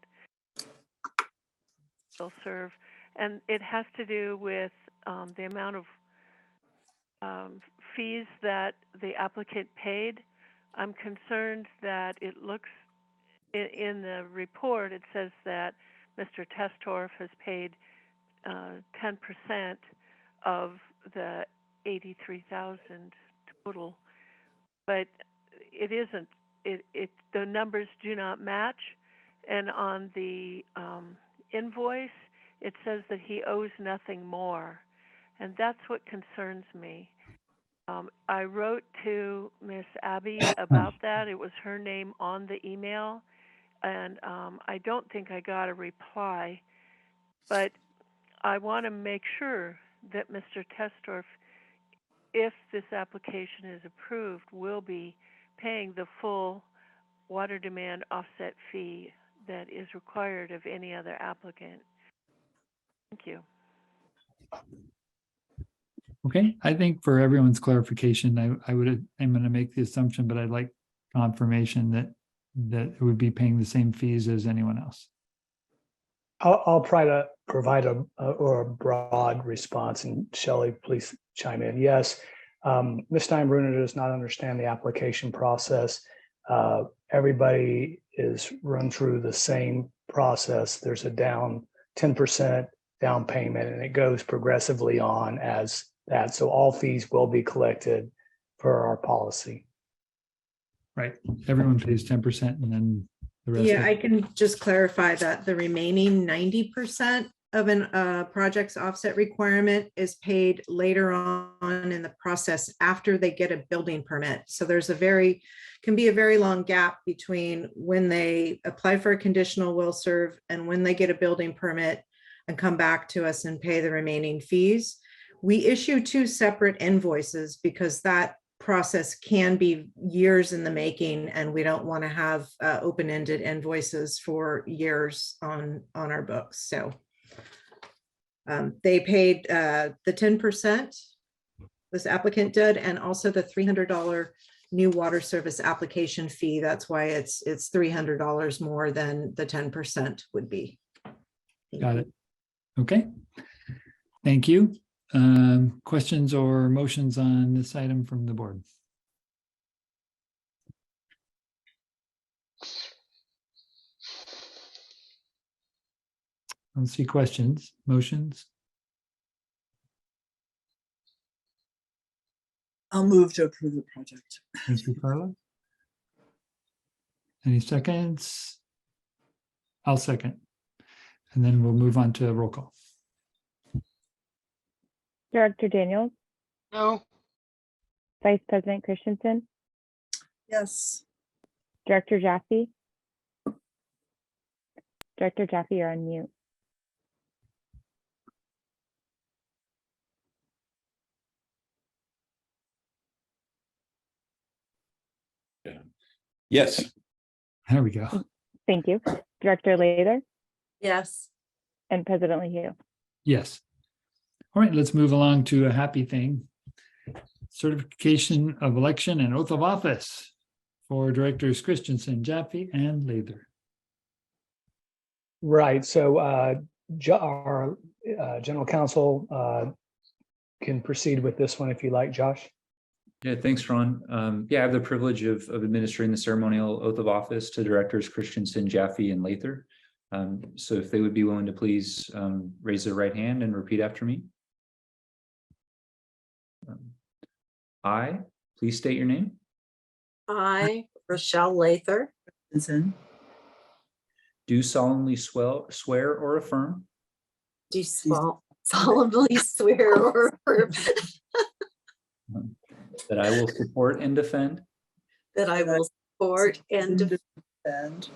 will serve. And it has to do with the amount of fees that the applicant paid. I'm concerned that it looks in the report, it says that Mr. Testorf has paid 10% of the 83,000 total, but it isn't. The numbers do not match, and on the invoice it says that he owes nothing more, and that's what concerns me. I wrote to Miss Abby about that. It was her name on the email, and I don't think I got a reply, but I want to make sure that Mr. Testorf, if this application is approved, will be paying the full water demand offset fee that is required of any other applicant. Thank you. Okay, I think for everyone's clarification, I'm going to make the assumption, but I'd like confirmation that it would be paying the same fees as anyone else. I'll try to provide a broad response, and Shelley, please chime in. Yes, Ms. Steinbruner does not understand the application process. Everybody is run through the same process. There's a 10% down payment, and it goes progressively on as that. So all fees will be collected per our policy. Right. Everyone pays 10%, and then the rest. Yeah, I can just clarify that the remaining 90% of an project's offset requirement is paid later on in the process after they get a building permit. So there's can be a very long gap between when they apply for a conditional will serve and when they get a building permit and come back to us and pay the remaining fees. We issue 2 separate invoices because that process can be years in the making, and we don't want to have open-ended invoices for years on our books. So they paid the 10%, this applicant did, and also the $300 new water service application fee. That's why it's $300 more than the 10% would be. Got it. Okay. Thank you. Questions or motions on this item from the board? I don't see questions, motions. I'll move to approve the project. Thank you, Carla. Any seconds? I'll second. And then we'll move on to roll call. Director Daniels, No, Vice President Christensen, Yes. Director Jaffe. Director Jaffe, you're on mute. Yes. There we go. Thank you. Director Lather Yes. and President Leahy. Yes. All right, let's move along to a happy thing. Certification of election and oath of office for Directors Christensen, Jaffe, and Lather. Right, so our general counsel can proceed with this one if you like, Josh. Yeah, thanks, Ron. Yeah, I have the privilege of administering the ceremonial oath of office to Directors Christensen, Jaffe, and Lather. So if they would be willing to please raise their right hand and repeat after me. I, please state your name. I, Rochelle Lather, Christensen, Do solemnly swear or affirm do solemnly swear or affirm that I will support and defend that I will support and defend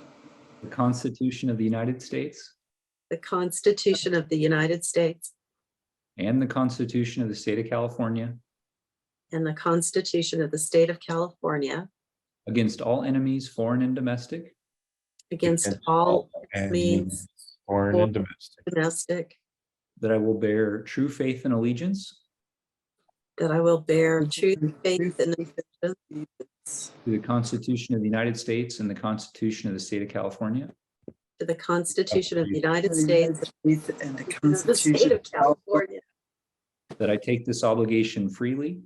the Constitution of the United States the Constitution of the United States and the Constitution of the State of California and the Constitution of the State of California against all enemies, foreign and domestic, against all enemies, means, foreign and domestic, that I will bear true faith and allegiance that I will bear true faith and allegiance to the Constitution of the United States and the Constitution of the State of California, to the Constitution of the United States and the and the State Constitution of California, that I take this obligation freely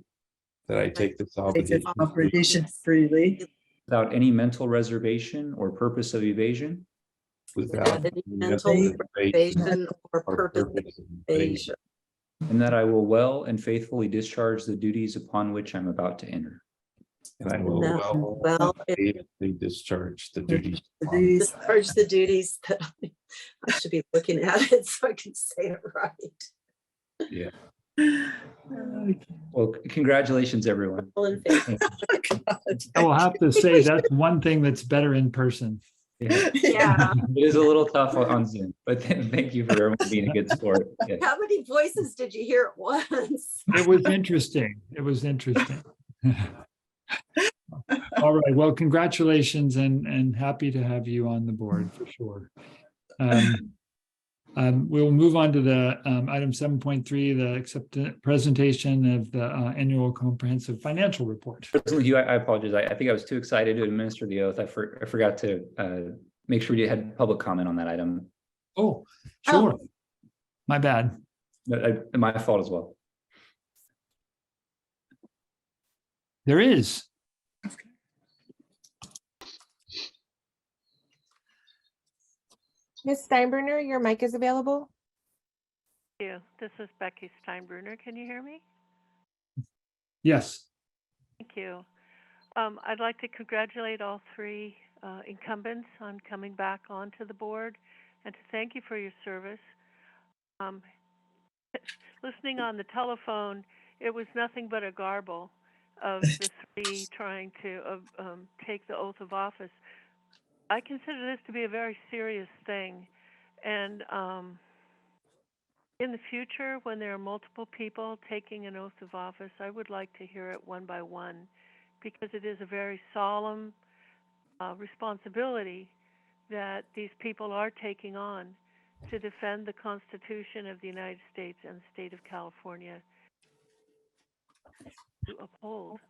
that I take this Take this obligation freely without any mental reservation or purpose of evasion, without any mental mental reservation reservation or purpose of evasion, and that I will well and faithfully discharge the duties upon which I'm about to enter. and I will well and faithfully discharge the duties. discharge the duties that I should be looking at it so I can say it right. Yeah. Well, congratulations, everyone. All in favor? I will have to say that's one thing that's better in person. Yeah. Yeah. It is a little tough on Zoom, but thank you for everyone being a good sport. Yeah. How many voices did you hear at once? It was interesting. It was interesting. All right. Well, congratulations and happy to have you on the board for sure. We'll move on to the item 7.3, the presentation of the annual comprehensive financial report. President Hugh, I apologize. I think I was too excited to administer the oath. I forgot to make sure you had public comment on that item. Oh, sure. My bad. My fault as well. There is. Ms. Steinbruner, your mic is available. Thank you. This is Becky Steinbruner. Can you hear me? Yes. Thank you. I'd like to congratulate all three incumbents on coming back onto the board and to thank you for your service. Listening on the telephone, it was nothing but a garble of the three trying to take the oath of office. I consider this to be a very serious thing. And in the future, when there are multiple people taking an oath of office, I would like to hear it one by one, because it is a very solemn responsibility that these people are taking on to defend the Constitution of the United States and the state of California, to uphold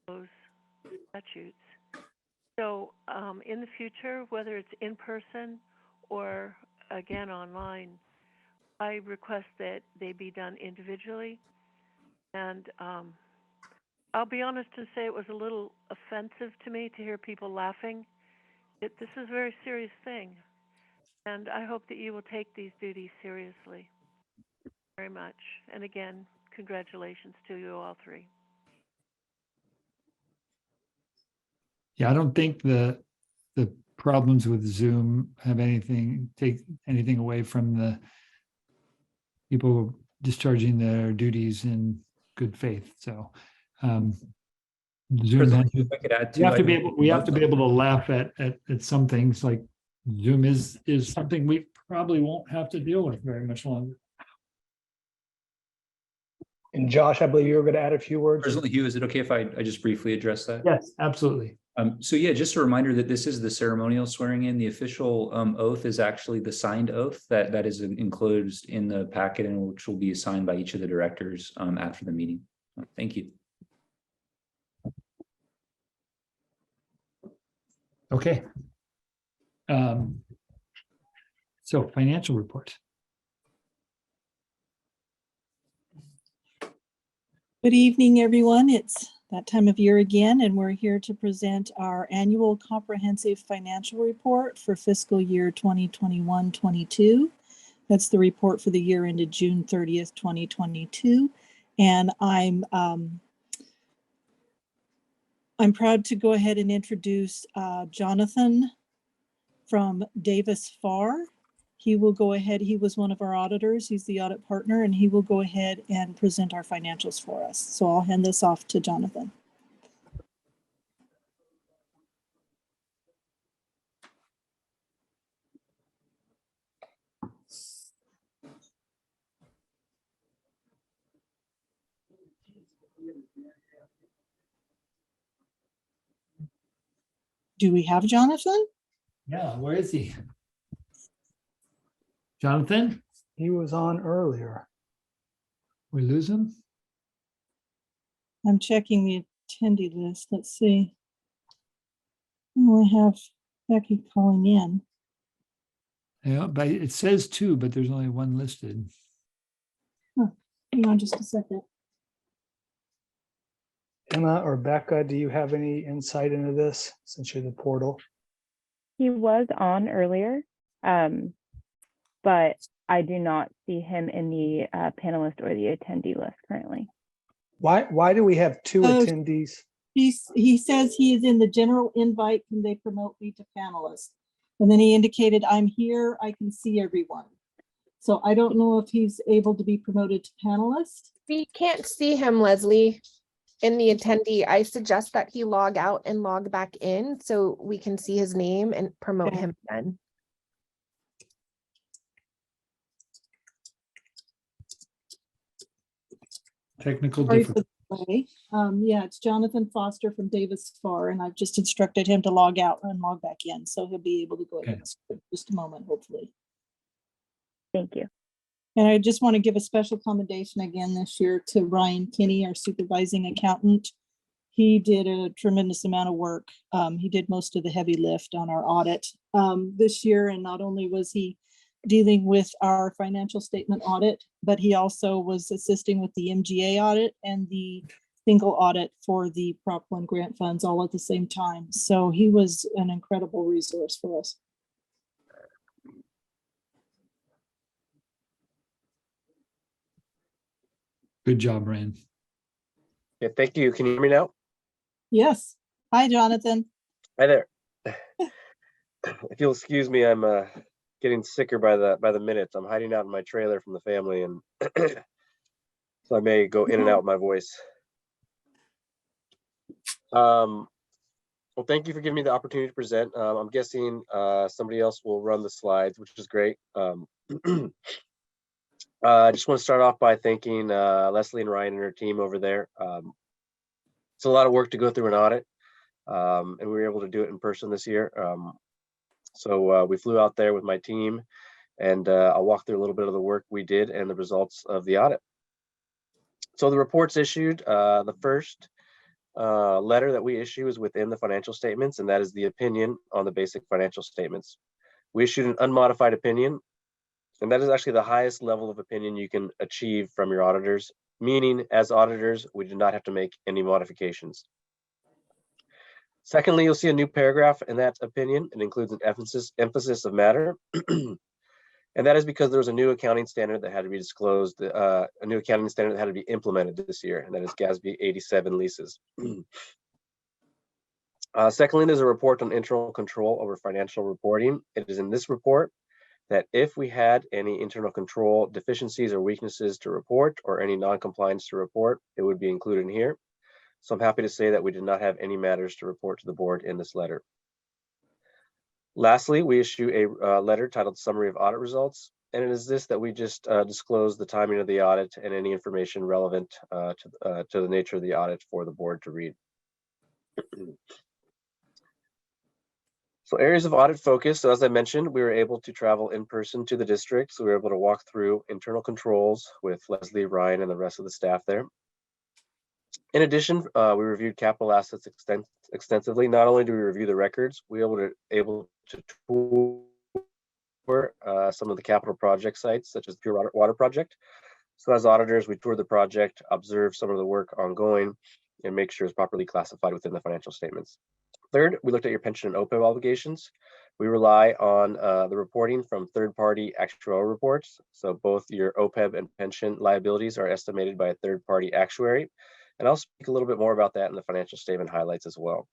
those statutes. So in the future, whether it's in person or again online, I request that they be done individually. And I'll be honest and say it was a little offensive to me to hear people laughing. This is a very serious thing. And I hope that you will take these duties seriously very much. And again, congratulations to you all three. Yeah, I don't think the problems with Zoom have take anything away from the people discharging their duties in good faith. So Zoom President, has, if I could add we two have to be items. able to laugh at some things, like Zoom is something we probably won't have to deal with very much longer. And Josh, I believe you were going to add a few words. President Hugh, is it okay if I just briefly address that? Yes, absolutely. So yeah, just a reminder that this is the ceremonial swearing in. The official oath is actually the signed oath that is enclosed in the packet, and which will be signed by each of the directors after the meeting. Thank you. Okay. So financial report. Good evening, everyone. It's that time of year again, and we're here to present our annual comprehensive financial report for fiscal year 2021-22. That's the report for the year ended June 30th, 2022. And I'm proud to go ahead and introduce Jonathan from Davis Farr. He will go ahead, he was one of our auditors, he's the audit partner, and he will go ahead and present our financials for us. So I'll hand this off to Jonathan. Do we have Jonathan? Yeah, where is he? Jonathan? He was on earlier. We lose him? I'm checking the attendee list. Let's see. We only have Becky calling in. Yeah, but it says two, but there's only one listed. Huh. Hang on just a second. Emma or Becca, do you have any insight into this since you're the portal? He was on earlier, but I do not see him in the panelist or the attendee list currently. Why do we have two attendees? He says he is in the general invite. Can they promote me to panelist? And then he indicated, I'm here, I can see everyone. So I don't know if he's able to be promoted to panelist. We can't see him, Leslie, in the attendee. I suggest that he log out and log back in so we can see his name and promote him then. Technical Sorry difficulty. for the delay. Yeah, it's Jonathan Foster from Davis Farr, and I've just instructed him to log out and log back in. So he'll be able to go ahead in just a moment, hopefully. Thank you. And I just want to give a special commendation again this year to Ryan Kinney, our supervising accountant. He did a tremendous amount of work. He did most of the heavy lift on our audit this year. And not only was he dealing with our financial statement audit, but he also was assisting with the MGA audit and the single audit for the Prop 1 grant funds all at the same time. So he was an incredible resource for us. Good job, Ryan. Yeah, thank you. Can you hear me now? Yes. Hi, Jonathan. Hi there. If you'll excuse me, I'm getting sicker by the minutes. I'm hiding out in my trailer from the family, and so I may go in and out with my voice. Well, thank you for giving me the opportunity to present. I'm guessing somebody else will run the slides, which is great. I just want to start off by thanking Leslie and Ryan and her team over there. It's a lot of work to go through an audit, and we were able to do it in person this year. So we flew out there with my team, and I'll walk through a little bit of the work we did and the results of the audit. So the reports issued, the first letter that we issue is within the financial statements, and that is the opinion on the basic financial statements. We issued an unmodified opinion. And that is actually the highest level of opinion you can achieve from your auditors, meaning as auditors, we do not have to make any modifications. Secondly, you'll see a new paragraph in that opinion. It includes an emphasis of matter. And that is because there was a new accounting standard that had to be disclosed, a new accounting standard that had to be implemented this year, and that is GASB 87 leases. Secondly, there's a report on internal control over financial reporting. It is in this report that if we had any internal control deficiencies or weaknesses to report, or any non-compliance to report, it would be included in here. So I'm happy to say that we did not have any matters to report to the board in this letter. Lastly, we issue a letter titled Summary of Audit Results, and it is this that we just disclose the timing of the audit and any information relevant to the nature of the audit for the board to read. So areas of audit focus. So as I mentioned, we were able to travel in person to the district. So we were able to walk through internal controls with Leslie, Ryan, and the rest of the staff there. In addition, we reviewed capital assets extensively. Not only do we review the records, we were able to tour some of the capital project sites, such as the Pure Water Project. So as auditors, we toured the project, observed some of the work ongoing, and make sure it's properly classified within the financial statements. Third, we looked at your pension and OPEB obligations. We rely on the reporting from third-party actuarial reports. So both your OPEB and pension liabilities are estimated by a third-party actuary. And I'll speak a little bit more about that in the financial statement highlights as well.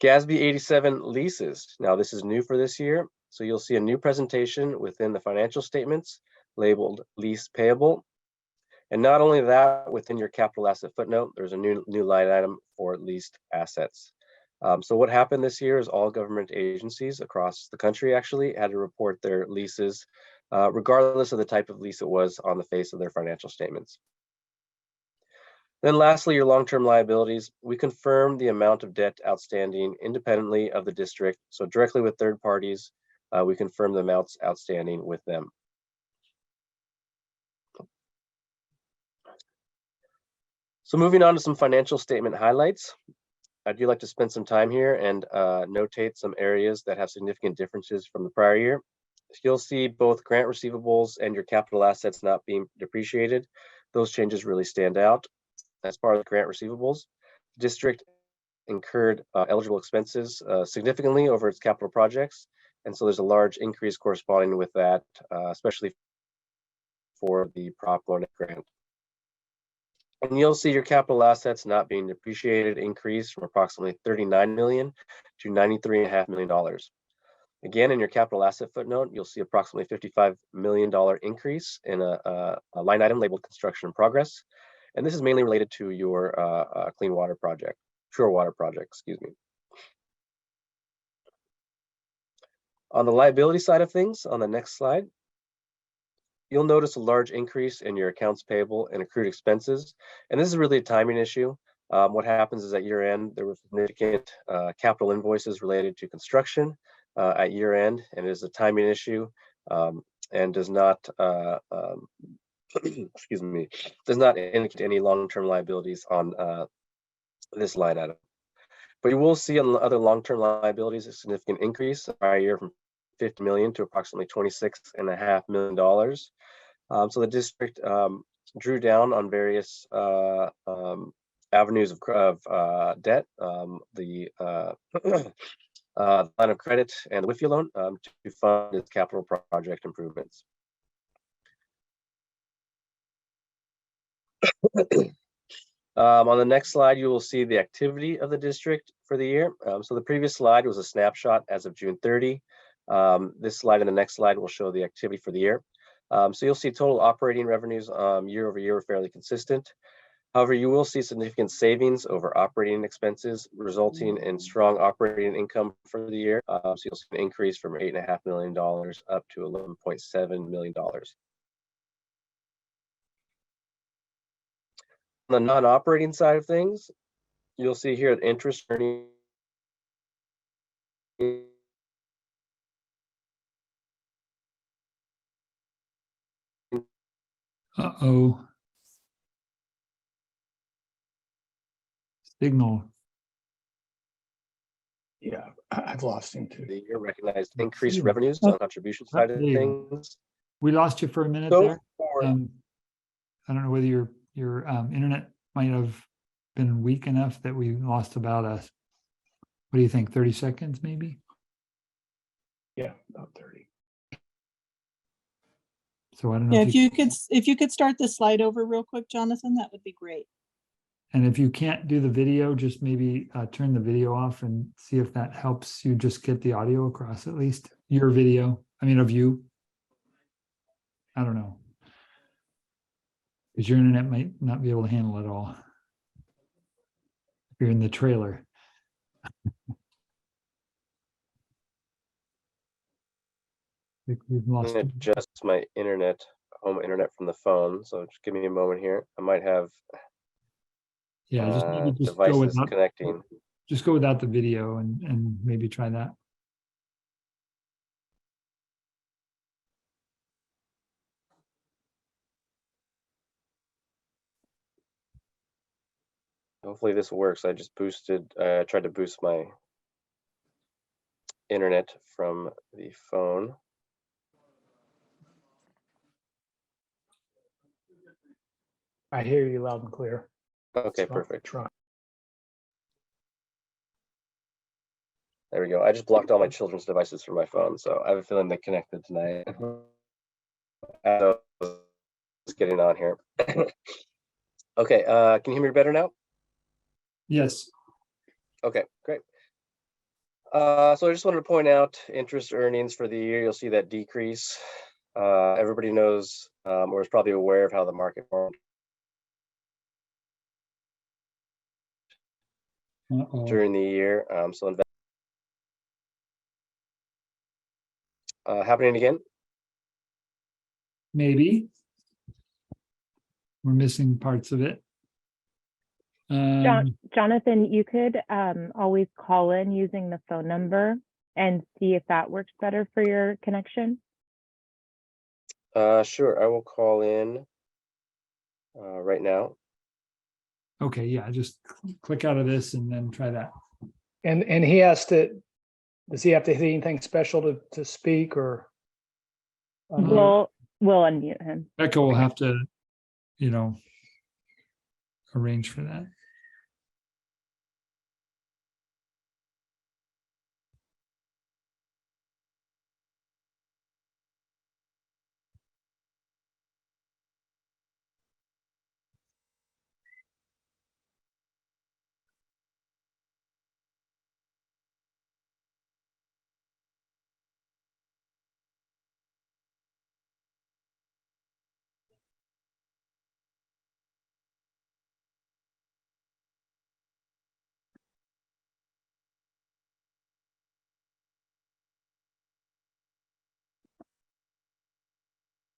GASB 87 leases. Now this is new for this year. So you'll see a new presentation within the financial statements labeled lease payable. And not only that, within your capital asset footnote, there's a new line item for leased assets. So what happened this year is all government agencies across the country actually had to report their leases, regardless of the type of lease it was on the face of their financial statements. Then lastly, your long-term liabilities. We confirm the amount of debt outstanding independently of the district. So directly with third parties, we confirm the amounts outstanding with them. So moving on to some financial statement highlights. I do like to spend some time here and notate some areas that have significant differences from the prior year. You'll see both grant receivables and your capital assets not being depreciated. Those changes really stand out. As far as grant receivables, district incurred eligible expenses significantly over its capital projects. And so there's a large increase corresponding with that, especially for the Prop 1 grant. And you'll see your capital assets not being depreciated increase from approximately $39 million to $93.5 million. Again, in your capital asset footnote, you'll see approximately $55 million increase in a line item labeled construction in progress. And this is mainly related to your clean water project, pure water project, excuse me. On the liability side of things, on the next slide, you'll notice a large increase in your accounts payable and accrued expenses. And this is really a timing issue. What happens is at year end, there were significant capital invoices related to construction at year end, and it is a timing issue and does not, excuse me, does not indicate any long-term liabilities on this line item. But you will see on the other long-term liabilities a significant increase by a year from $50 million to approximately $26.5 million. So the district drew down on various avenues of debt, the line of credit and the WIFIA loan to fund its capital project improvements. On the next slide, you will see the activity of the district for the year. So the previous slide was a snapshot as of June 30. This slide and the next slide will show the activity for the year. So you'll see total operating revenues year over year are fairly consistent. However, you will see significant savings over operating expenses, resulting in strong operating income for the year. So you'll see an increase from $8.5 million up to $11.7 million. On the non-operating side of things, you'll see here the interest earning Uh-oh. Signal. Yeah, I've lost him too. the year recognized increased you. revenues on contribution Oh, side of there you go. things. We lost you for a minute So there. for I don't know whether your internet might have been weak enough that we lost about what do you think, 30 seconds maybe? Yeah, about 30. So I don't know Yeah, if if you could start the slide over real quick, Jonathan, that would be great. and if you can't do the video, just maybe turn the video off and see if that helps you just get the audio across, at least your video, I mean, of you. I don't know. Because your internet might not be able to handle it all. If you're in the trailer. I think we've I'm lost. gonna adjust my internet, home internet from the phone. So just give me a moment here. I might have Yeah, just maybe just go devices without connecting. just go without the video and maybe try that. Hopefully this works. I just tried to boost my internet from the phone. I hear you loud and clear. Okay, perfect. Try. There we go. I just blocked all my children's devices from my phone, so I have a feeling they connected tonight. As I was getting on here. Okay, can you hear me better now? Yes. Okay, great. So I just wanted to point out interest earnings for the year. You'll see that decrease. Everybody knows or is probably aware of how the market formed during the year. So happening again? Maybe. We're missing parts of it. Jonathan, you could always call in using the phone number and see if that works better for your connection. Sure, I will call in right now. Okay, yeah, just click out of this and then try that. And he has to, does he have to hit anything special to speak or? We'll unmute him. Becca will have to, arrange for that.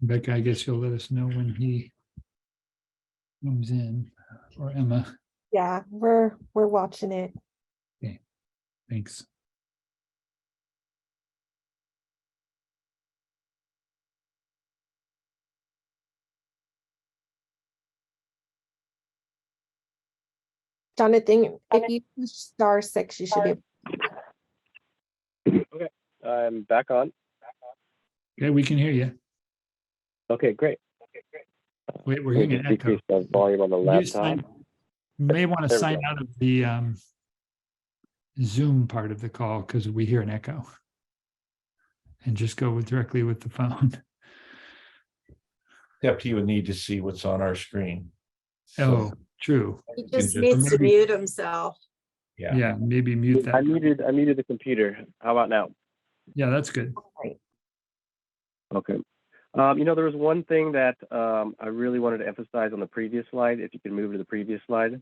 Becca, I guess you'll let us know when he comes in, or Emma. Yeah, we're watching it. Okay, thanks. Jonathan, if you push *6, you should be. Okay, I'm back on. Okay, we can hear you. Okay, great. Wait, we're hearing an echo. Decrease the volume on the laptop. You may want to There we sign go. out of the Zoom part of the call because we hear an echo. And just go directly with the phone. Except he would need to see what's on our screen. Oh, true. He can just just- needs to maybe- mute himself. Yeah. Yeah, maybe mute I that. muted the computer. How about now? Yeah, that's good. Okay. There was one thing that I really wanted to emphasize on the previous slide. If you can move to the previous slide.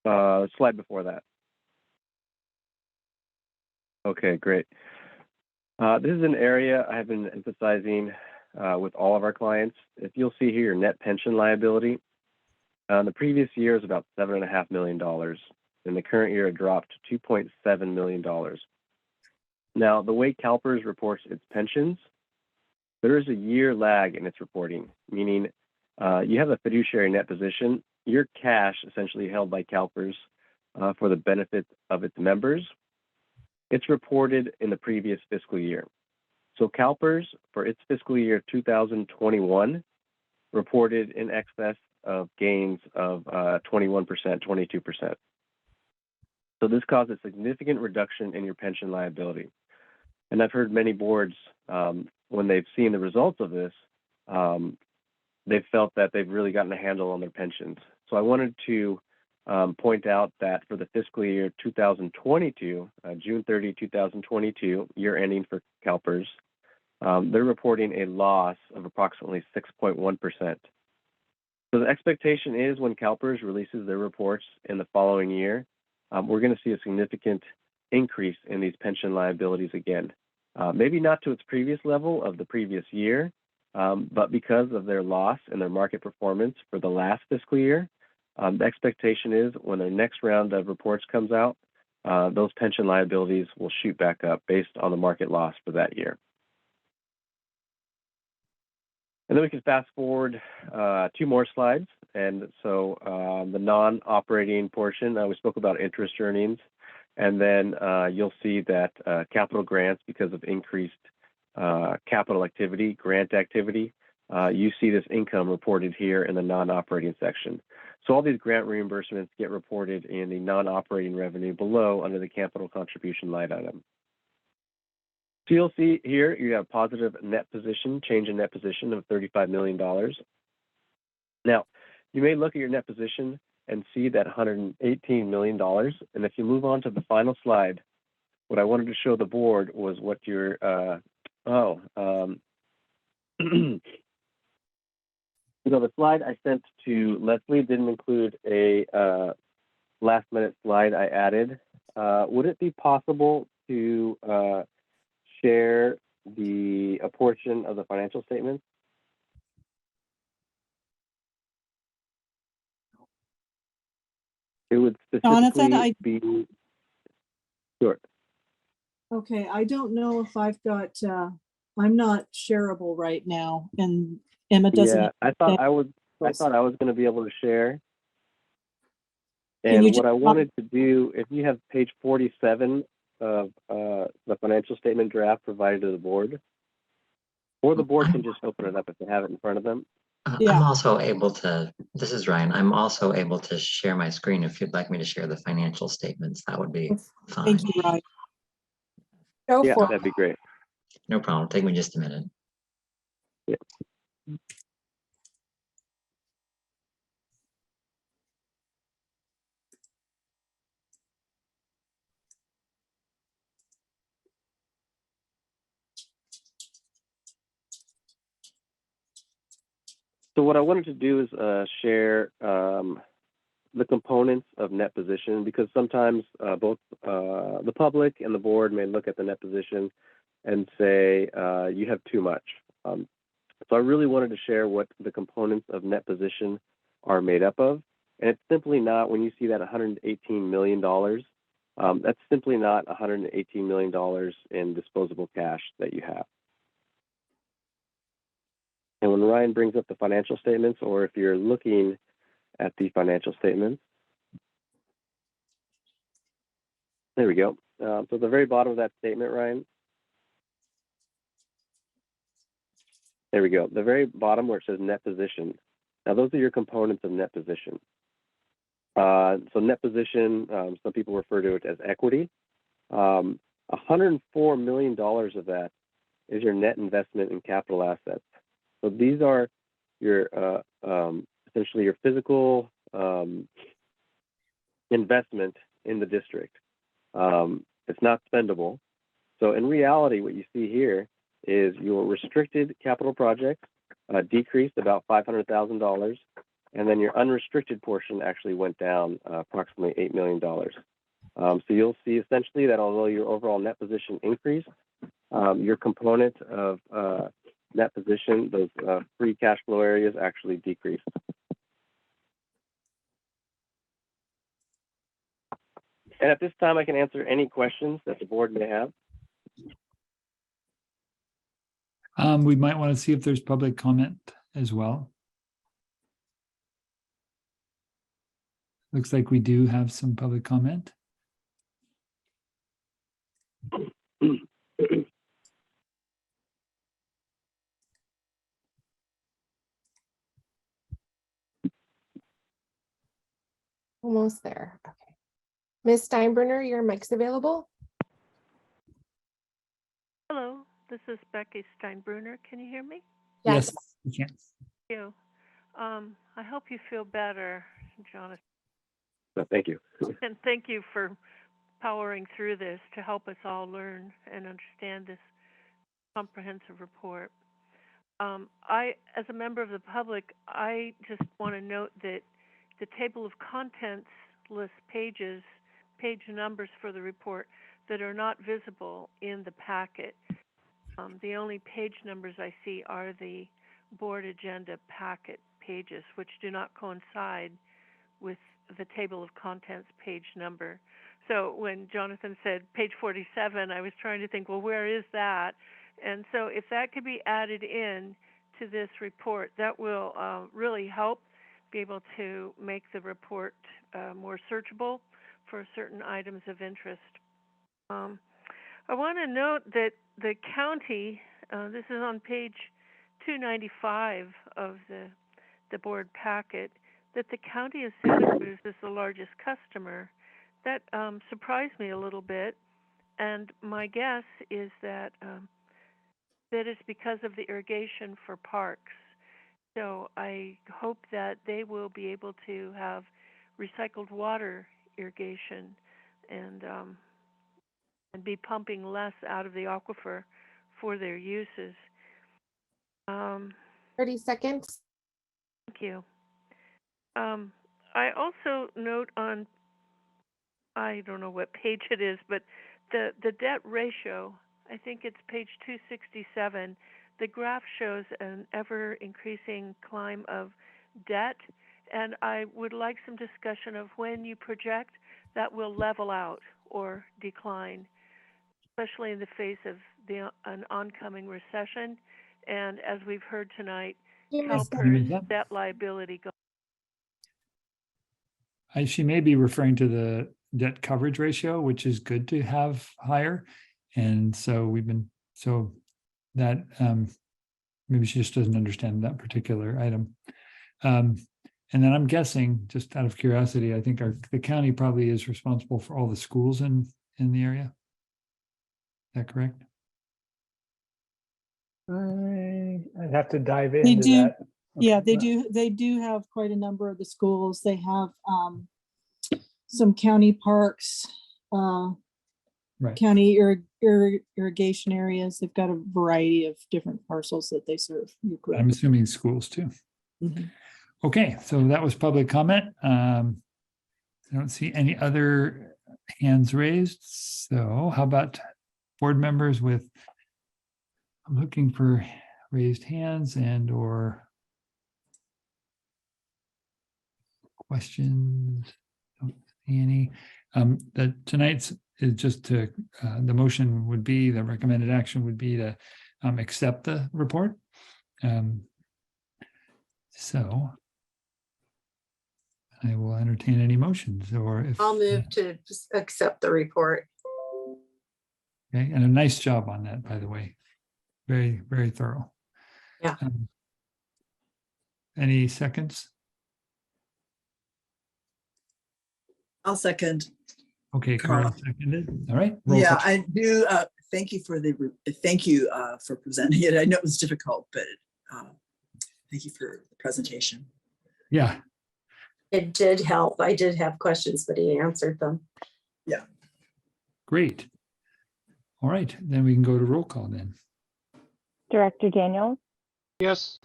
Slide before that. Okay, great. This is an area I have been emphasizing with all of our clients. If you'll see here, your net pension liability, the previous year is about $7.5 million. In the current year, it dropped to $2.7 million. Now, the way CalPERS reports its pensions, there is a year lag in its reporting, meaning you have a fiduciary net position. Your cash, essentially held by CalPERS, for the benefit of its members, it's reported in the previous fiscal year. So CalPERS for its fiscal year 2021 reported in excess of gains of 21%, 22%. So this caused a significant reduction in your pension liability. And I've heard many boards, when they've seen the results of this, they've felt that they've really gotten a handle on their pensions. So I wanted to point out that for the fiscal year 2022, June 30, 2022, year ending for CalPERS, they're reporting a loss of approximately 6.1%. So the expectation is when CalPERS releases their reports in the following year, we're going to see a significant increase in these pension liabilities again. Maybe not to its previous level of the previous year, but because of their loss and their market performance for the last fiscal year, the expectation is when their next round of reports comes out, those pension liabilities will shoot back up based on the market loss for that year. And then we can fast forward 2 more slides. And so the non-operating portion, we spoke about interest earnings. And then you'll see that capital grants, because of increased capital activity, grant activity, you see this income reported here in the non-operating section. So all these grant reimbursements get reported in the non-operating revenue below under the capital contribution line item. So you'll see here you have positive net position, change in net position of $35 million. Now, you may look at your net position and see that $118 million. And if you move on to the final slide, what I wanted to show the board was what your, the slide I sent to Leslie didn't include a last minute slide I added. Would it be possible to share a portion of the financial statements? It would specifically Jonathan, be, sure. Okay, I don't know if I've got, I'm not shareable right now, and Emma doesn't. Yeah, I thought I was going to be able to share. And what I wanted to do, if you have page 47 of the financial statement draft provided to the board, or the board can just open it up if they have it in front of them. I'm also able to, this is Ryan, I'm also able to share my screen if you'd like me to share the financial statements. That would be fine. Thank you, Ryan. Yeah, that'd be great. No problem. Take me just a minute. Yeah. So what I wanted to do is share the components of net position, because sometimes both the public and the board may look at the net position and say you have too much. So I really wanted to share what the components of net position are made up of. And it's simply not, when you see that $118 million, that's simply not $118 million in disposable cash that you have. And when Ryan brings up the financial statements, or if you're looking at the financial statements, there we go. So at the very bottom of that statement, Ryan, there we go. The very bottom where it says net position. Now, those are your components of net position. So net position, some people refer to it as equity. $104 million of that is your net investment in capital assets. So these are your essentially your physical investment in the district. It's not spendable. So in reality, what you see here is your restricted capital projects decreased about $500,000, and then your unrestricted portion actually went down approximately $8 million. So you'll see essentially that although your overall net position increased, your component of net position, those free cash flow areas, actually decreased. And at this time, I can answer any questions that the board may have. We might want to see if there's public comment as well. Looks like we do have some public comment. Almost there. Okay. Ms. Steinbruner, your mic's available. Hello, this is Becky Steinbruner. Can you hear me? Yes, we can. Thank you. I hope you feel better, Jonathan. Thank you. And thank you for powering through this to help us all learn and understand this comprehensive report. As a member of the public, I just want to note that the table of contents lists page numbers for the report that are not visible in the packet. The only page numbers I see are the board agenda packet pages, which do not coincide with the table of contents page number. So when Jonathan said page 47, I was trying to think, well, where is that? And so if that could be added in to this report, that will really help be able to make the report more searchable for certain items of interest. I want to note that the county, this is on page 295 of the board packet, that the county of Santa Cruz is the largest customer. That surprised me a little bit, and my guess is that that is because of the irrigation for parks. So I hope that they will be able to have recycled water irrigation and be pumping less out of the aquifer for their uses. 30 seconds. Thank you. I also note on, I don't know what page it is, but the debt ratio, I think it's page 267, the graph shows an ever increasing climb of debt, and I would like some discussion of when you project that will level out or decline, especially in the face of an oncoming recession, and as we've heard tonight, CalPERS debt liability. She may be referring to the debt coverage ratio, which is good to have higher. And so that maybe she just doesn't understand that particular item. And then I'm guessing, just out of curiosity, I think the county probably is responsible for all the schools in the area. Is that correct? I'd have to dive They into do. that. Yeah, they do. They do have quite a number of the schools. They have some county parks, county irrigation areas. They've got a variety of different parcels that they serve. I'm assuming schools too. Mm-hmm. Okay, so that was public comment. I don't see any other hands raised. So how about board members with, I'm looking for raised hands and or questions. Don't see any. Tonight's is just to, the motion would be, the recommended action would be to accept the report. So I will entertain any motions, or if. I'll move to just accept the report. Okay, and a nice job on that, by the way. Very, very thorough. Yeah. Any seconds? I'll second. Okay, Carl seconded. All right. Yeah, I do. Thank you for presenting it. I know it was difficult, but thank you for the presentation. Yeah. It did help. I did have questions, but he answered them. Yeah. Great. All right, then we can go to roll call then. Director Daniels, Yes.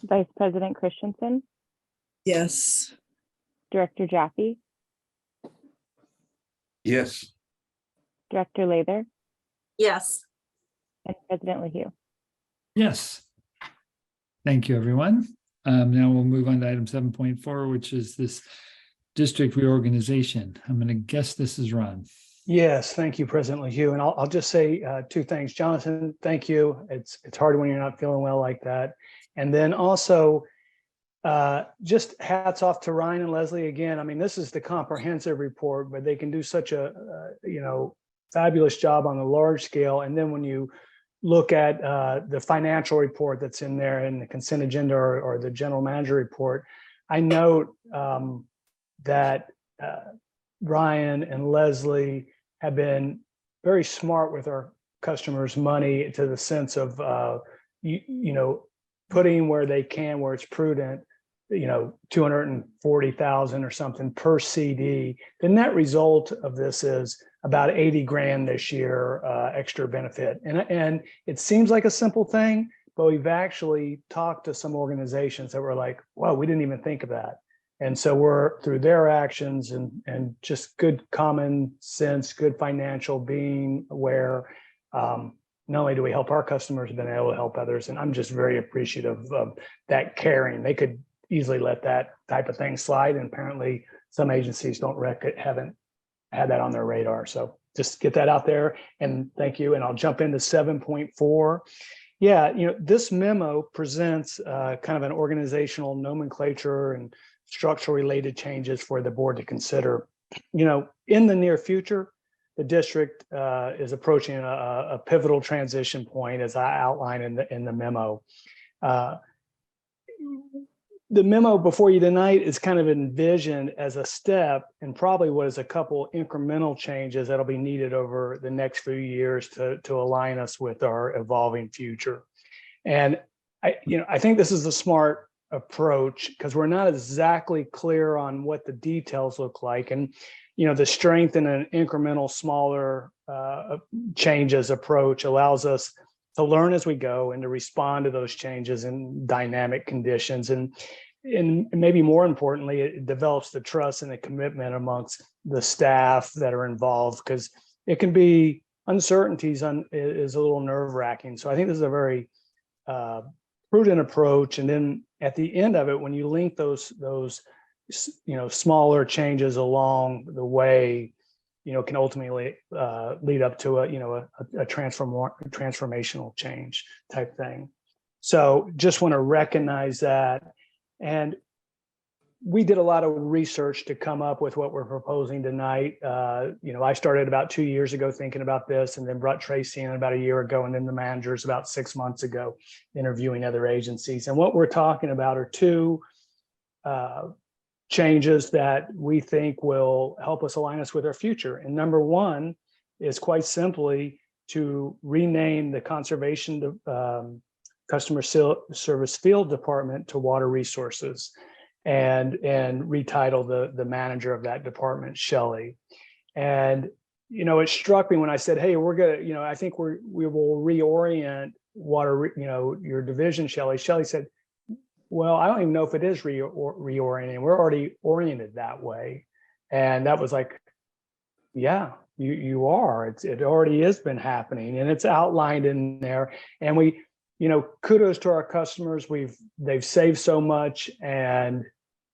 Vice President Christensen, Yes. Director Jaffe, Yes. Director Lather, Yes. and President LaHue. Yes. Thank you, everyone. Now we'll move on to item 7.4, which is this district reorganization. I'm going to guess this is Ron. Yes, thank you, President LaHue. And I'll just say two things. Jonathan, thank you. It's hard when you're not feeling well like that. And then also, just hats off to Ryan and Leslie again. I mean, this is the comprehensive report, but they can do such a, fabulous job on the large scale. And then when you look at the financial report that's in there and the consent agenda or the general manager report, I note that Ryan and Leslie have been very smart with our customers' money, to the sense of, putting where they can, where it's prudent, 240,000 or something per CD. The net result of this is about 80 grand this year, extra benefit. And it seems like a simple thing, but we've actually talked to some organizations that were like, wow, we didn't even think of that. And so we're, through their actions and just good common sense, good financial being aware, not only do we help our customers, but able to help others. And I'm just very appreciative of that caring. They could easily let that type of thing slide. And apparently some agencies haven't had that on their radar. So just get that out there, and thank you. And I'll jump into 7.4. Yeah, this memo presents kind of an organizational nomenclature and structural related changes for the board to consider. In the near future, the district is approaching a pivotal transition point, as I outlined in the memo. The memo before you tonight is kind of envisioned as a step, and probably was a couple incremental changes that'll be needed over the next few years to align us with our evolving future. And I think this is a smart approach, because we're not exactly clear on what the details look like. And the strength in an incremental, smaller changes approach allows us to learn as we go and to respond to those changes in dynamic conditions. And maybe more importantly, it develops the trust and the commitment amongst the staff that are involved, because it can be uncertainties is a little nerve-wracking. So I think this is a very prudent approach. And then at the end of it, when you link those smaller changes along the way, can ultimately lead up to a transformational change type thing. So just want to recognize that. And we did a lot of research to come up with what we're proposing tonight. I started about 2 years ago thinking about this, and then brought Tracy in about a year ago, and then the managers about 6 months ago, interviewing other agencies. And what we're talking about are two changes that we think will help us align us with our future. And number one is quite simply to rename the Conservation Customer Service Field Department to Water Resources, and retitle the manager of that department, Shelley. And it struck me when I said, hey, we're gonna, I think we will reorient water, your division, Shelley. Shelley said, well, I don't even know if it is reorienting. We're already oriented that way. And that was like, yeah, you are. It already has been happening, and it's outlined in there. And we, kudos to our customers. They've saved so much, and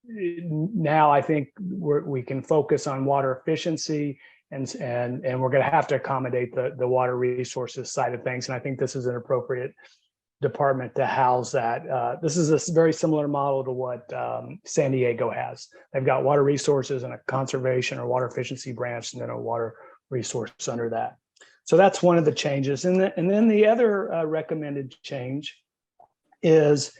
now I think we can focus on water efficiency, and we're going to have to accommodate the water resources side of things. And I think this is an appropriate department to house that. This is a very similar model to what San Diego has. They've got water resources and a conservation or water efficiency branch, and then a water resource under that. So that's one of the changes. And then the other recommended change is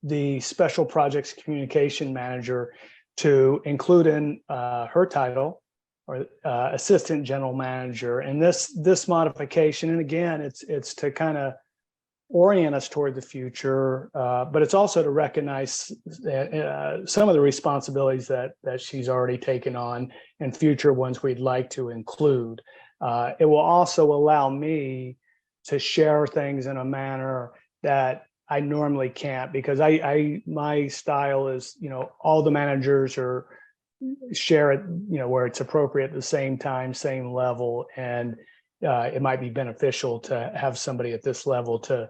the Special Projects Communication Manager to include in her title, or Assistant General Manager. And this modification, and again, it's to kind of orient us toward the future, but it's also to recognize some of the responsibilities that she's already taken on, and future ones we'd like to include. It will also allow me to share things in a manner that I normally can't, because my style is, all the managers share it, where it's appropriate at the same time, same level. And it might be beneficial to have somebody at this level to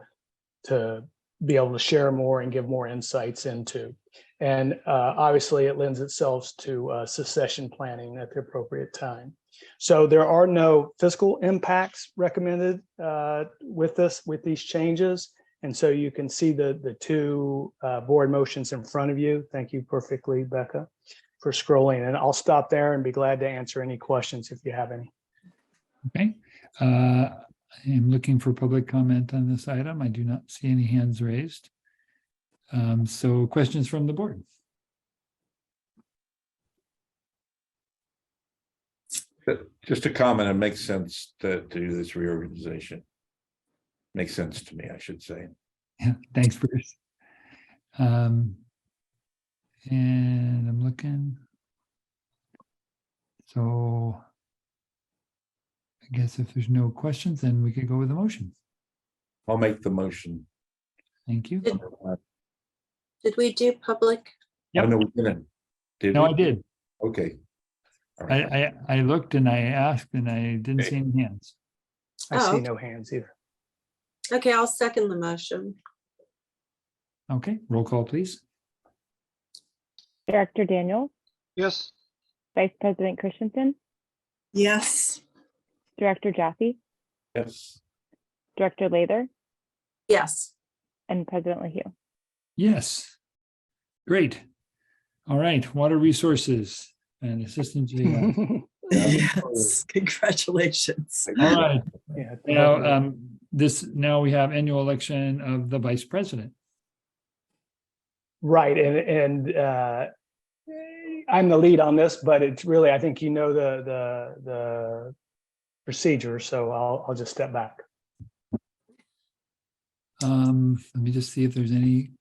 be able to share more and give more insights into. And obviously it lends itself to succession planning at the appropriate time. So there are no fiscal impacts recommended with these changes. And so you can see the two board motions in front of you. Thank you perfectly, Becca, for scrolling. And I'll stop there and be glad to answer any questions if you have any. Okay. I am looking for public comment on this item. I do not see any hands raised. So questions from the board? Just a comment, it makes sense to do this reorganization. Makes sense to me, I should say. Yeah, thanks, Bruce. And I'm looking. So I guess if there's no questions, then we could go with the motion. I'll make the motion. Thank you. Did we do public? I know we didn't. Did No, we? I did. Okay. All right. I looked and I asked and I didn't see any hands. I see Oh. no hands either. Okay, I'll second the motion. Okay, roll call, please. Director Daniels, Yes. Vice President Christensen, Yes. Director Jaffe, Yes. Director Lather, Yes. and President LaHue. Yes. Great. All right, water resources and assistant GM. Yes. Congratulations. All right. Yeah, Now, now we have annual election of the vice president. right. And I'm the lead on this, but it's really, I think you know the procedure, so I'll just step back. Let me just see if there's any.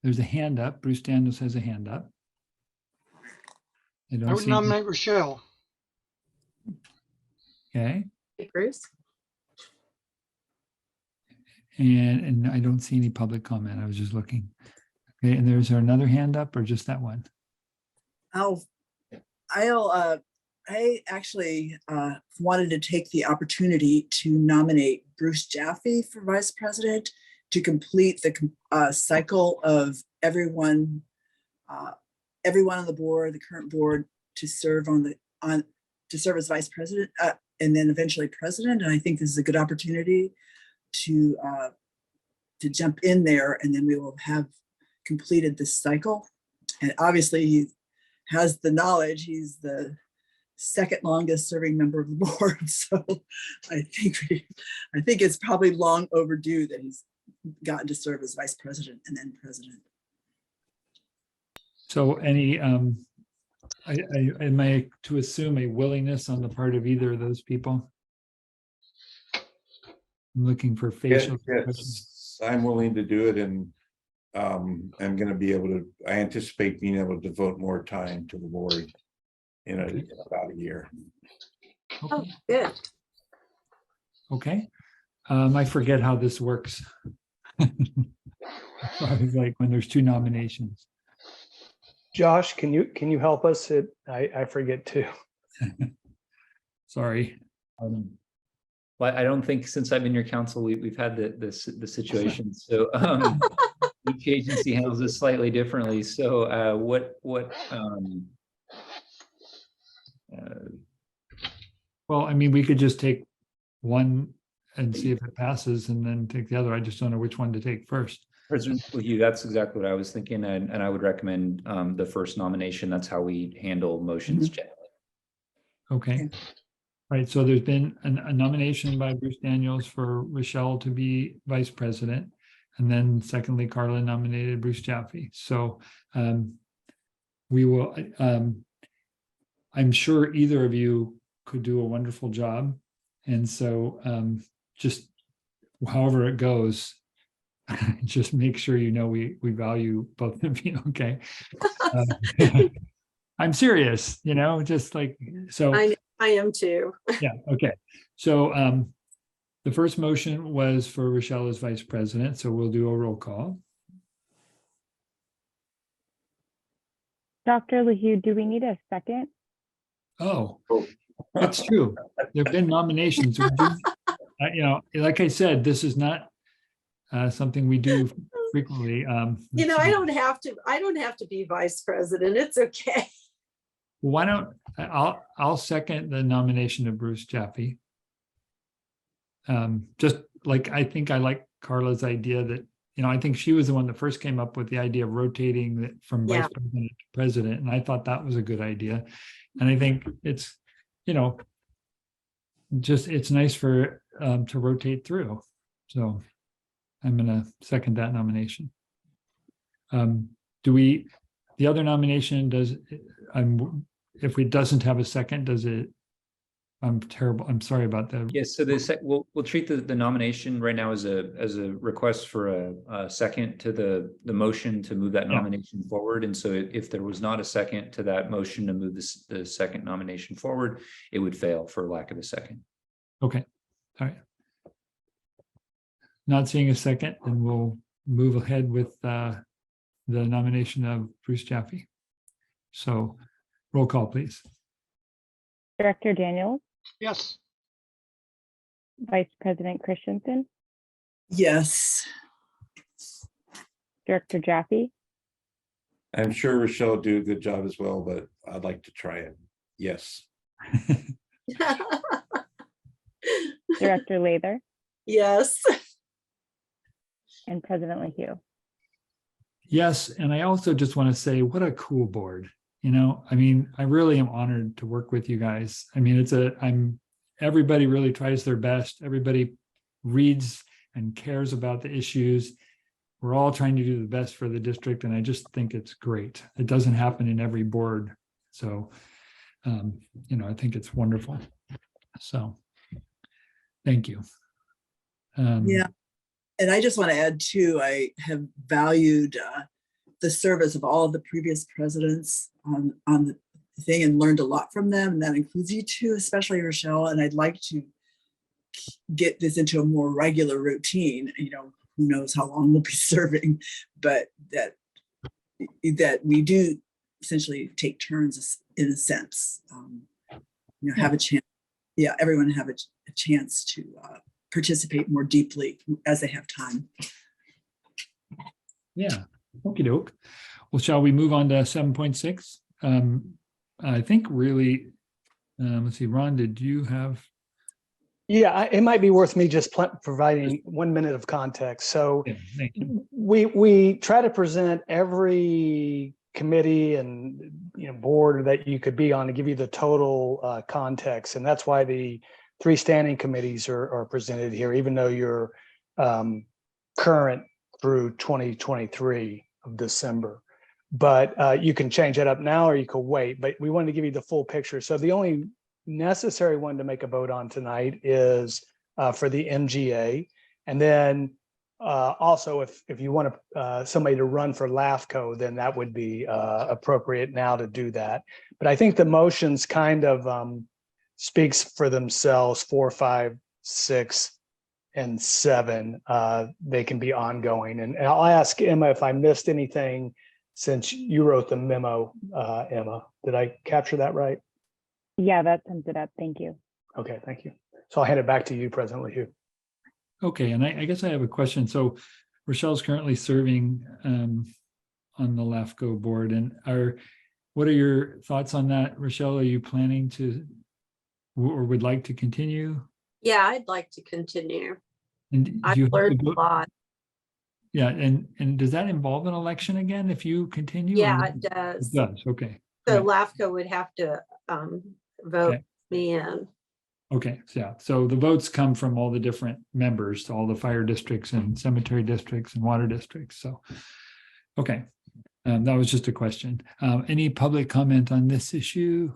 There's a hand up. Bruce Daniels has a hand up. I I don't would see. nominate Rochelle. Okay, Hey, Bruce? and I don't see any public comment. I was just looking. Okay, and there's another hand up or just that one? I actually wanted to take the opportunity to nominate Bruce Jaffe for vice president to complete the cycle of everyone on the board, the current board, to serve to serve as vice president and then eventually president. And I think this is a good opportunity to jump in there, and then we will have completed this cycle. And obviously he has the knowledge. He's the second longest serving member of the board. So I think it's probably long overdue that he's gotten to serve as vice president and then president. So any, am I to assume a willingness on the part of either of those people? I'm looking for facial expressions. Yes, I'm willing to do it, and I'm going to be able to. I anticipate being able to devote more time to the board in about a year. Oh, good. Okay. I forget how this works. I was like when there's two nominations. Josh, can you help us? I forget too. Sorry. Well, I don't think since I've been your counsel, we've had the situation. So each agency handles this slightly differently. So well, I mean, we could just take one and see if it passes and then take the other. I just don't know which one to take first. President LaHue, that's exactly what I was thinking, and I would recommend the first nomination. That's how we handle motions generally. Okay. All right, so there's been a nomination by Bruce Daniels for Rochelle to be vice president. And then secondly, Carla nominated Bruce Jaffe. So we will, I'm sure either of you could do a wonderful job. And so just however it goes, just make sure you know we value both of you, okay? I'm serious, just like, so. I am too. Yeah, okay. So the first motion was for Rochelle as vice president, so we'll do a roll call. Dr. LaHue, do we need a second? Oh, that's true. There've been nominations. Like I said, this is not something we do frequently. I don't have to be vice president. It's okay. Why don't I'll second the nomination of Bruce Jaffe. just like, I think I like Carla's idea that, I think she was the one that first came up with the idea of rotating that from Yeah. vice president to president. And I thought that was a good idea. And I think it's, just, it's nice for, to rotate through. So I'm going to second that nomination. The other nomination if it doesn't have a second, does it? I'm terrible. I'm sorry about that. Yes, so we'll treat the nomination right now as a request for a second to the motion to move that Yeah. nomination forward. And so if there was not a second to that motion to move the second nomination forward, it would fail for lack of a second. Okay, all right. Not seeing a second, and we'll move ahead with the nomination of Bruce Jaffe. So roll call, please. Director Daniels, Yes. Vice President Christensen, Yes. Director Jaffe, I'm sure Rochelle will do a good job as well, but I'd like to try it. Yes. Director Lather, Yes. and President LaHue. Yes, and I also just want to say, what a cool board. I really am honored to work with you guys. Everybody really tries their best. Everybody reads and cares about the issues. We're all trying to do the best for the district, and I just think it's great. It doesn't happen in every board. So, I think it's wonderful. So, thank you. Yeah. And I just want to add too, I have valued the service of all of the previous presidents on the thing and learned a lot from them. And that includes you too, especially Rochelle. And I'd like to get this into a more regular routine. Who knows how long we'll be serving, but that we do essentially take turns in a sense, have a chance. Yeah, everyone have a chance to participate more deeply as they have time. Yeah, okie doke. Well, shall we move on to 7.6? I think really, let's see, Ron, did you have? Yeah, it might be worth me just providing 1 minute of context. So Yeah, thank you. we try to present every committee and board that you could be on to give you the total context, and that's why the 3 standing committees are presented here, even though you're current through 2023 of December. But you can change that up now, or you could wait. But we wanted to give you the full picture. So the only necessary one to make a vote on tonight is for the MGA, and then also if you want somebody to run for LAFCO, then that would be appropriate now to do that. But I think the motions kind of speaks for themselves. 4, 5, 6, and 7. They can be ongoing. And I'll ask Emma if I missed anything since you wrote the memo, Emma. Did I capture that right? Yeah, that sums it up. Thank you. Okay, thank you. So I'll hand it back to you, President LaHue. Okay, and I guess I have a question. So Rochelle's currently serving on the LAFCO board, and what are your thoughts on that, Rochelle? Are you planning to or would like to continue? Yeah, I'd like to continue. And I've learned a lot. Yeah, and does that involve an election again if you continue? Yeah, it does. It does, okay. So Right. LAFCO would have to vote Okay. me in. Okay, so yeah, so the votes come from all the different members, all the fire districts and cemetery districts and water districts, so. Okay, that was just a question. Any public comment on this issue?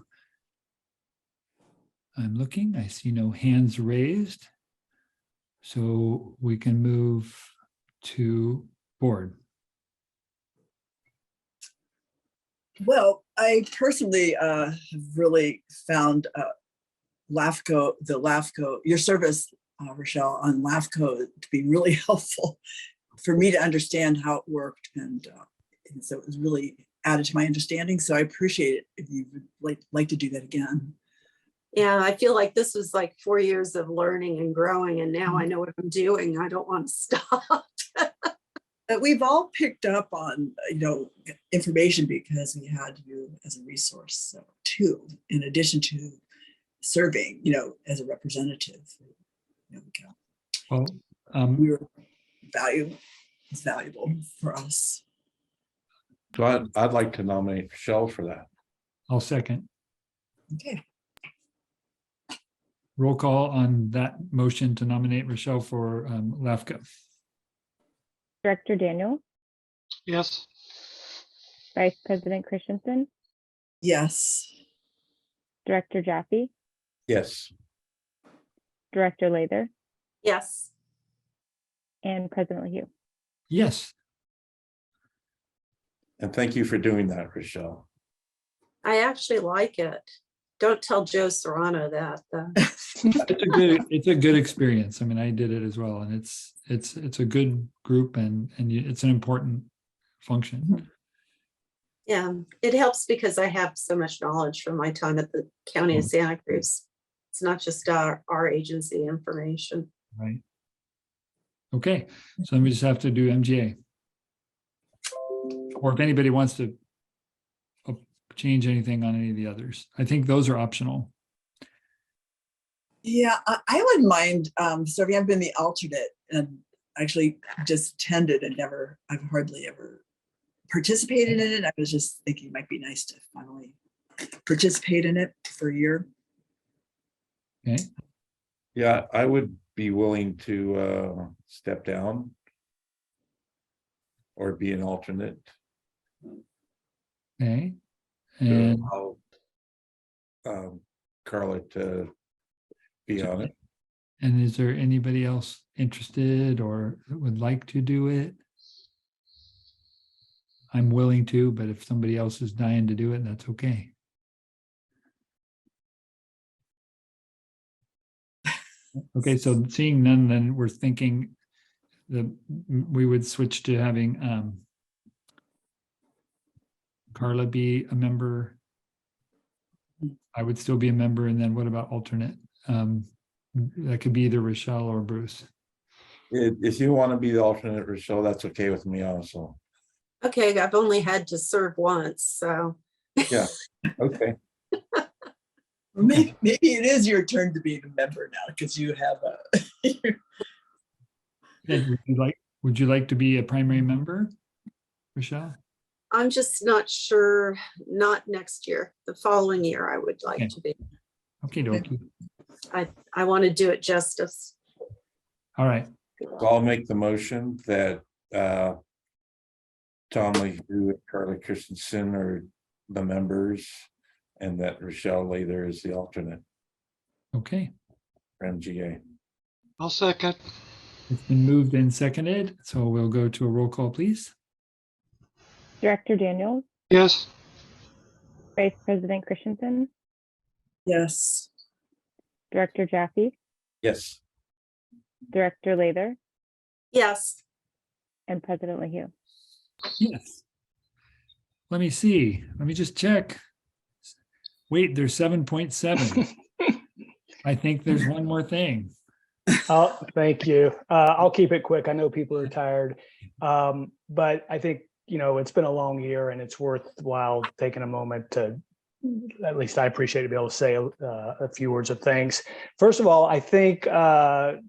I'm looking, I see no hands raised. So we can move to board. Well, I personally have really found your service, Rochelle, on LAFCO to be really helpful for me to understand how it worked. And so it was really added to my understanding. So I appreciate it if you would like to do that again. Yeah, I feel like this was like 4 years of learning and growing, and now I know what I'm doing. I don't want to stop. But we've all picked up on, information because we had you as a resource too, in addition to serving, as a representative. Well, we were it's valuable for us. So I'd like to nominate Michelle for that. I'll second. Okay. Roll call on that motion to nominate Rochelle for LAFCO. Director Daniel, Yes. Vice President Christensen, Yes. Director Jaffe, Yes. Director Lather, Yes. and President LaHue. Yes. And thank you for doing that, Rochelle. I actually like it. Don't tell Joe Serrano that, though. It's a good experience. I mean, I did it as well, and it's a good group, and it's an important function. Yeah, it helps because I have so much knowledge from my time at the County of Santa Cruz. It's not just our agency information. Right. Okay, so then we just have to do MGA. Or if anybody wants to change anything on any of the others, I think those are optional. Yeah, I wouldn't mind serving. I've been the alternate and actually just attended and I've hardly ever participated in it. I was just thinking it might be nice to finally participate in it for a year. Okay. Yeah, I would be willing to step down or be an alternate. Okay. To And allow Carla to be on it. And is there anybody else interested or would like to do it? I'm willing to, but if somebody else is dying to do it, that's okay. Okay, so seeing none, then we're thinking that we would switch to having Carla be a member. I would still be a member, and then what about alternate? That could be either Rochelle or Bruce. If you want to be the alternate, Rochelle, that's okay with me also. Okay, I've only had to serve once, so. Yeah, okay. Maybe it is your turn to be the member now because you have a. Would you like to be a primary member, Rochelle? I'm just not sure, not next year, the following year I would like to be. Okay, dokie. I want to do it justice. All right. So I'll make the motion that Tom LaHue and Carla Christensen are the members and that Rochelle Lather is the alternate. Okay. For MGA. I'll second. It's been moved and seconded, so we'll go to a roll call, please. Director Daniels, Yes. Vice President Christensen, Yes. Director Jaffe, Yes. Director Lather, Yes. and President LaHue. Yes. Let me see. Let me just check. Wait, there's 7.7. I think there's one more thing. Oh, thank you. I'll keep it quick. I know people are tired. But I think, it's been a long year and it's worthwhile taking a moment to, at least I appreciate to be able to say a few words of thanks. First of all, I think Dr.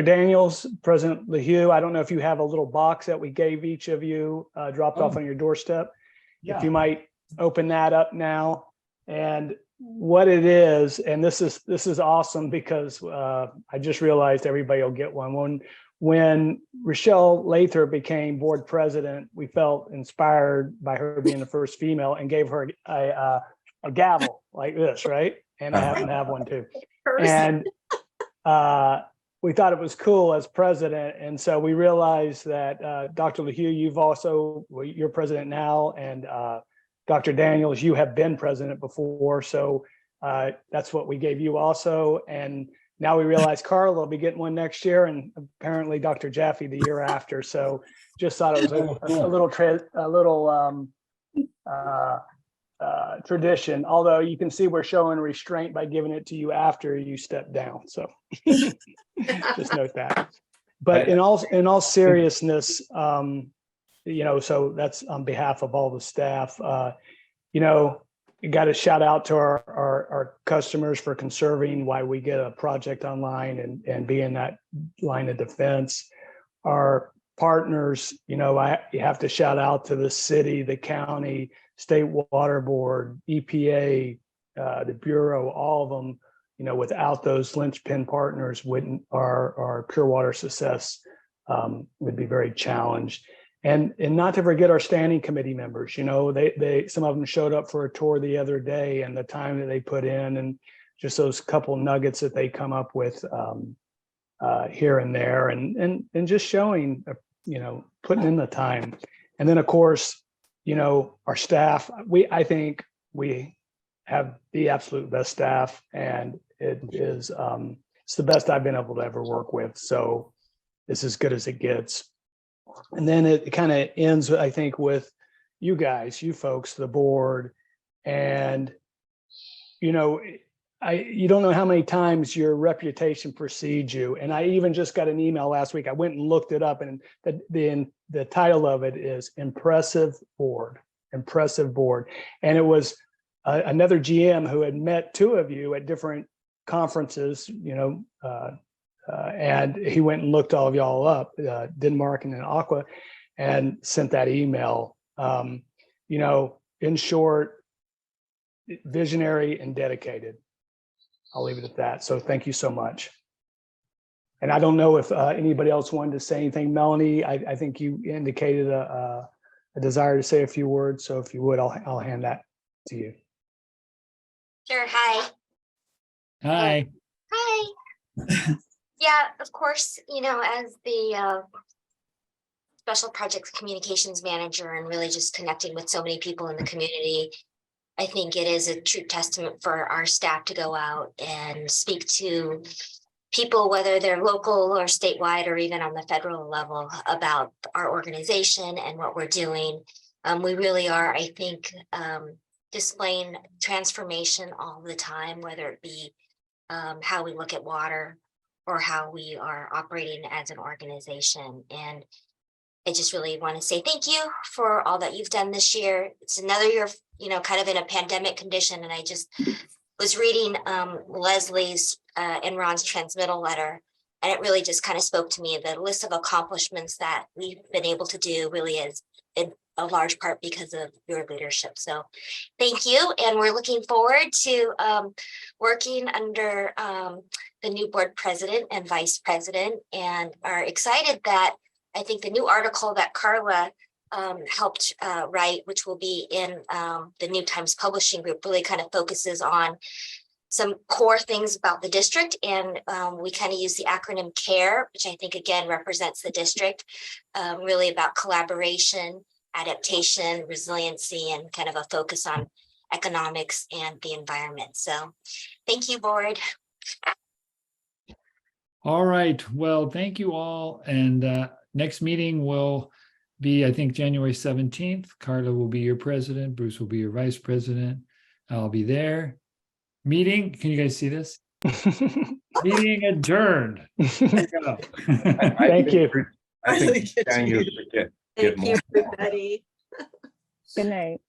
Daniels, President LaHue, I don't know if you have a little box that we gave each of you dropped off on your doorstep. Yeah. If you might open that up now. And what it is, and this is awesome because I just realized everybody will get one. When Rochelle Lather became board president, we felt inspired by her being the first female and gave her a gavel like this, right? And I happen to have one too. And we thought it was cool as president. And so we realized that Dr. LaHue, you're president now, and Dr. Daniels, you have been president before. So that's what we gave you also. And now we realize Carla will be getting one next year, and apparently Dr. Jaffe the year after. So just thought it was a little tradition, although you can see we're showing restraint by giving it to you after you step down. So just note that. But in all seriousness, so that's on behalf of all the staff. got to shout out to our customers for conserving while we get a project online and be in that line of defense. Our partners, you have to shout out to the city, the county, state water board, EPA, the Bureau, all of them. Without those linchpin partners, our pure water success would be very challenged. And not to forget our standing committee members. They some of them showed up for a tour the other day, and the time that they put in, and just those couple nuggets that they come up with here and there, and just showing, putting in the time. And then of course, our staff. I think we have the absolute best staff, and it's the best I've been able to ever work with. So it's as good as it gets. And then it kind of ends, I think, with you guys, you folks, the board, and you don't know how many times your reputation precedes you. And I even just got an email last week. I went and looked it up, and the title of it is Impressive Board. And it was another GM who had met two of you at different conferences, and he went and looked all of y'all up, Denmark and then Aqua, and sent that email. In short, visionary and dedicated. I'll leave it at that. So thank you so much. And I don't know if anybody else wanted to say anything. Melanie, I think you indicated a desire to say a few words. So if you would, I'll hand that to you. Sure. Hi. Hi. Hi. Yeah, of course, as the special projects communications manager and really just connecting with so many people in the community, I think it is a true testament for our staff to go out and speak to people, whether they're local or statewide or even on the federal level, about our organization and what we're doing. We really are, I think, displaying transformation all the time, whether it be how we look at water or how we are operating as an organization. And I just really want to say thank you for all that you've done this year. It's another year, kind of in a pandemic condition. And I just was reading Leslie's and Ron's transmittal letter, and it really just kind of spoke to me. The list of accomplishments that we've been able to do really is in a large part because of your leadership. So thank you. And we're looking forward to working under the new board president and vice president, and are excited that I think the new article that Carla helped write, which will be in the New Times Publishing Group, really kind of focuses on some core things about the district. And we kind of use the acronym CARE, which I think again represents the district, really about collaboration, adaptation, resiliency, and kind of a focus on economics and the environment. So thank you, board. All right. Well, thank you all. And next meeting will be, I think, January 17th. Carla will be your president. Bruce will be your vice president. I'll be there. Meeting. Can you guys see this? Meeting adjourned. Thank you. I think Thank you, everybody. Good night.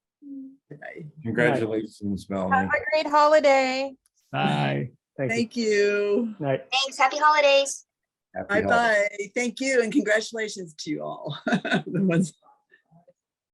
Congratulations, Melanie. Have a great holiday. Bye. Thank you. Night. Thanks. Happy holidays. Happy Bye holidays. bye. Thank you, and congratulations to you all. The ones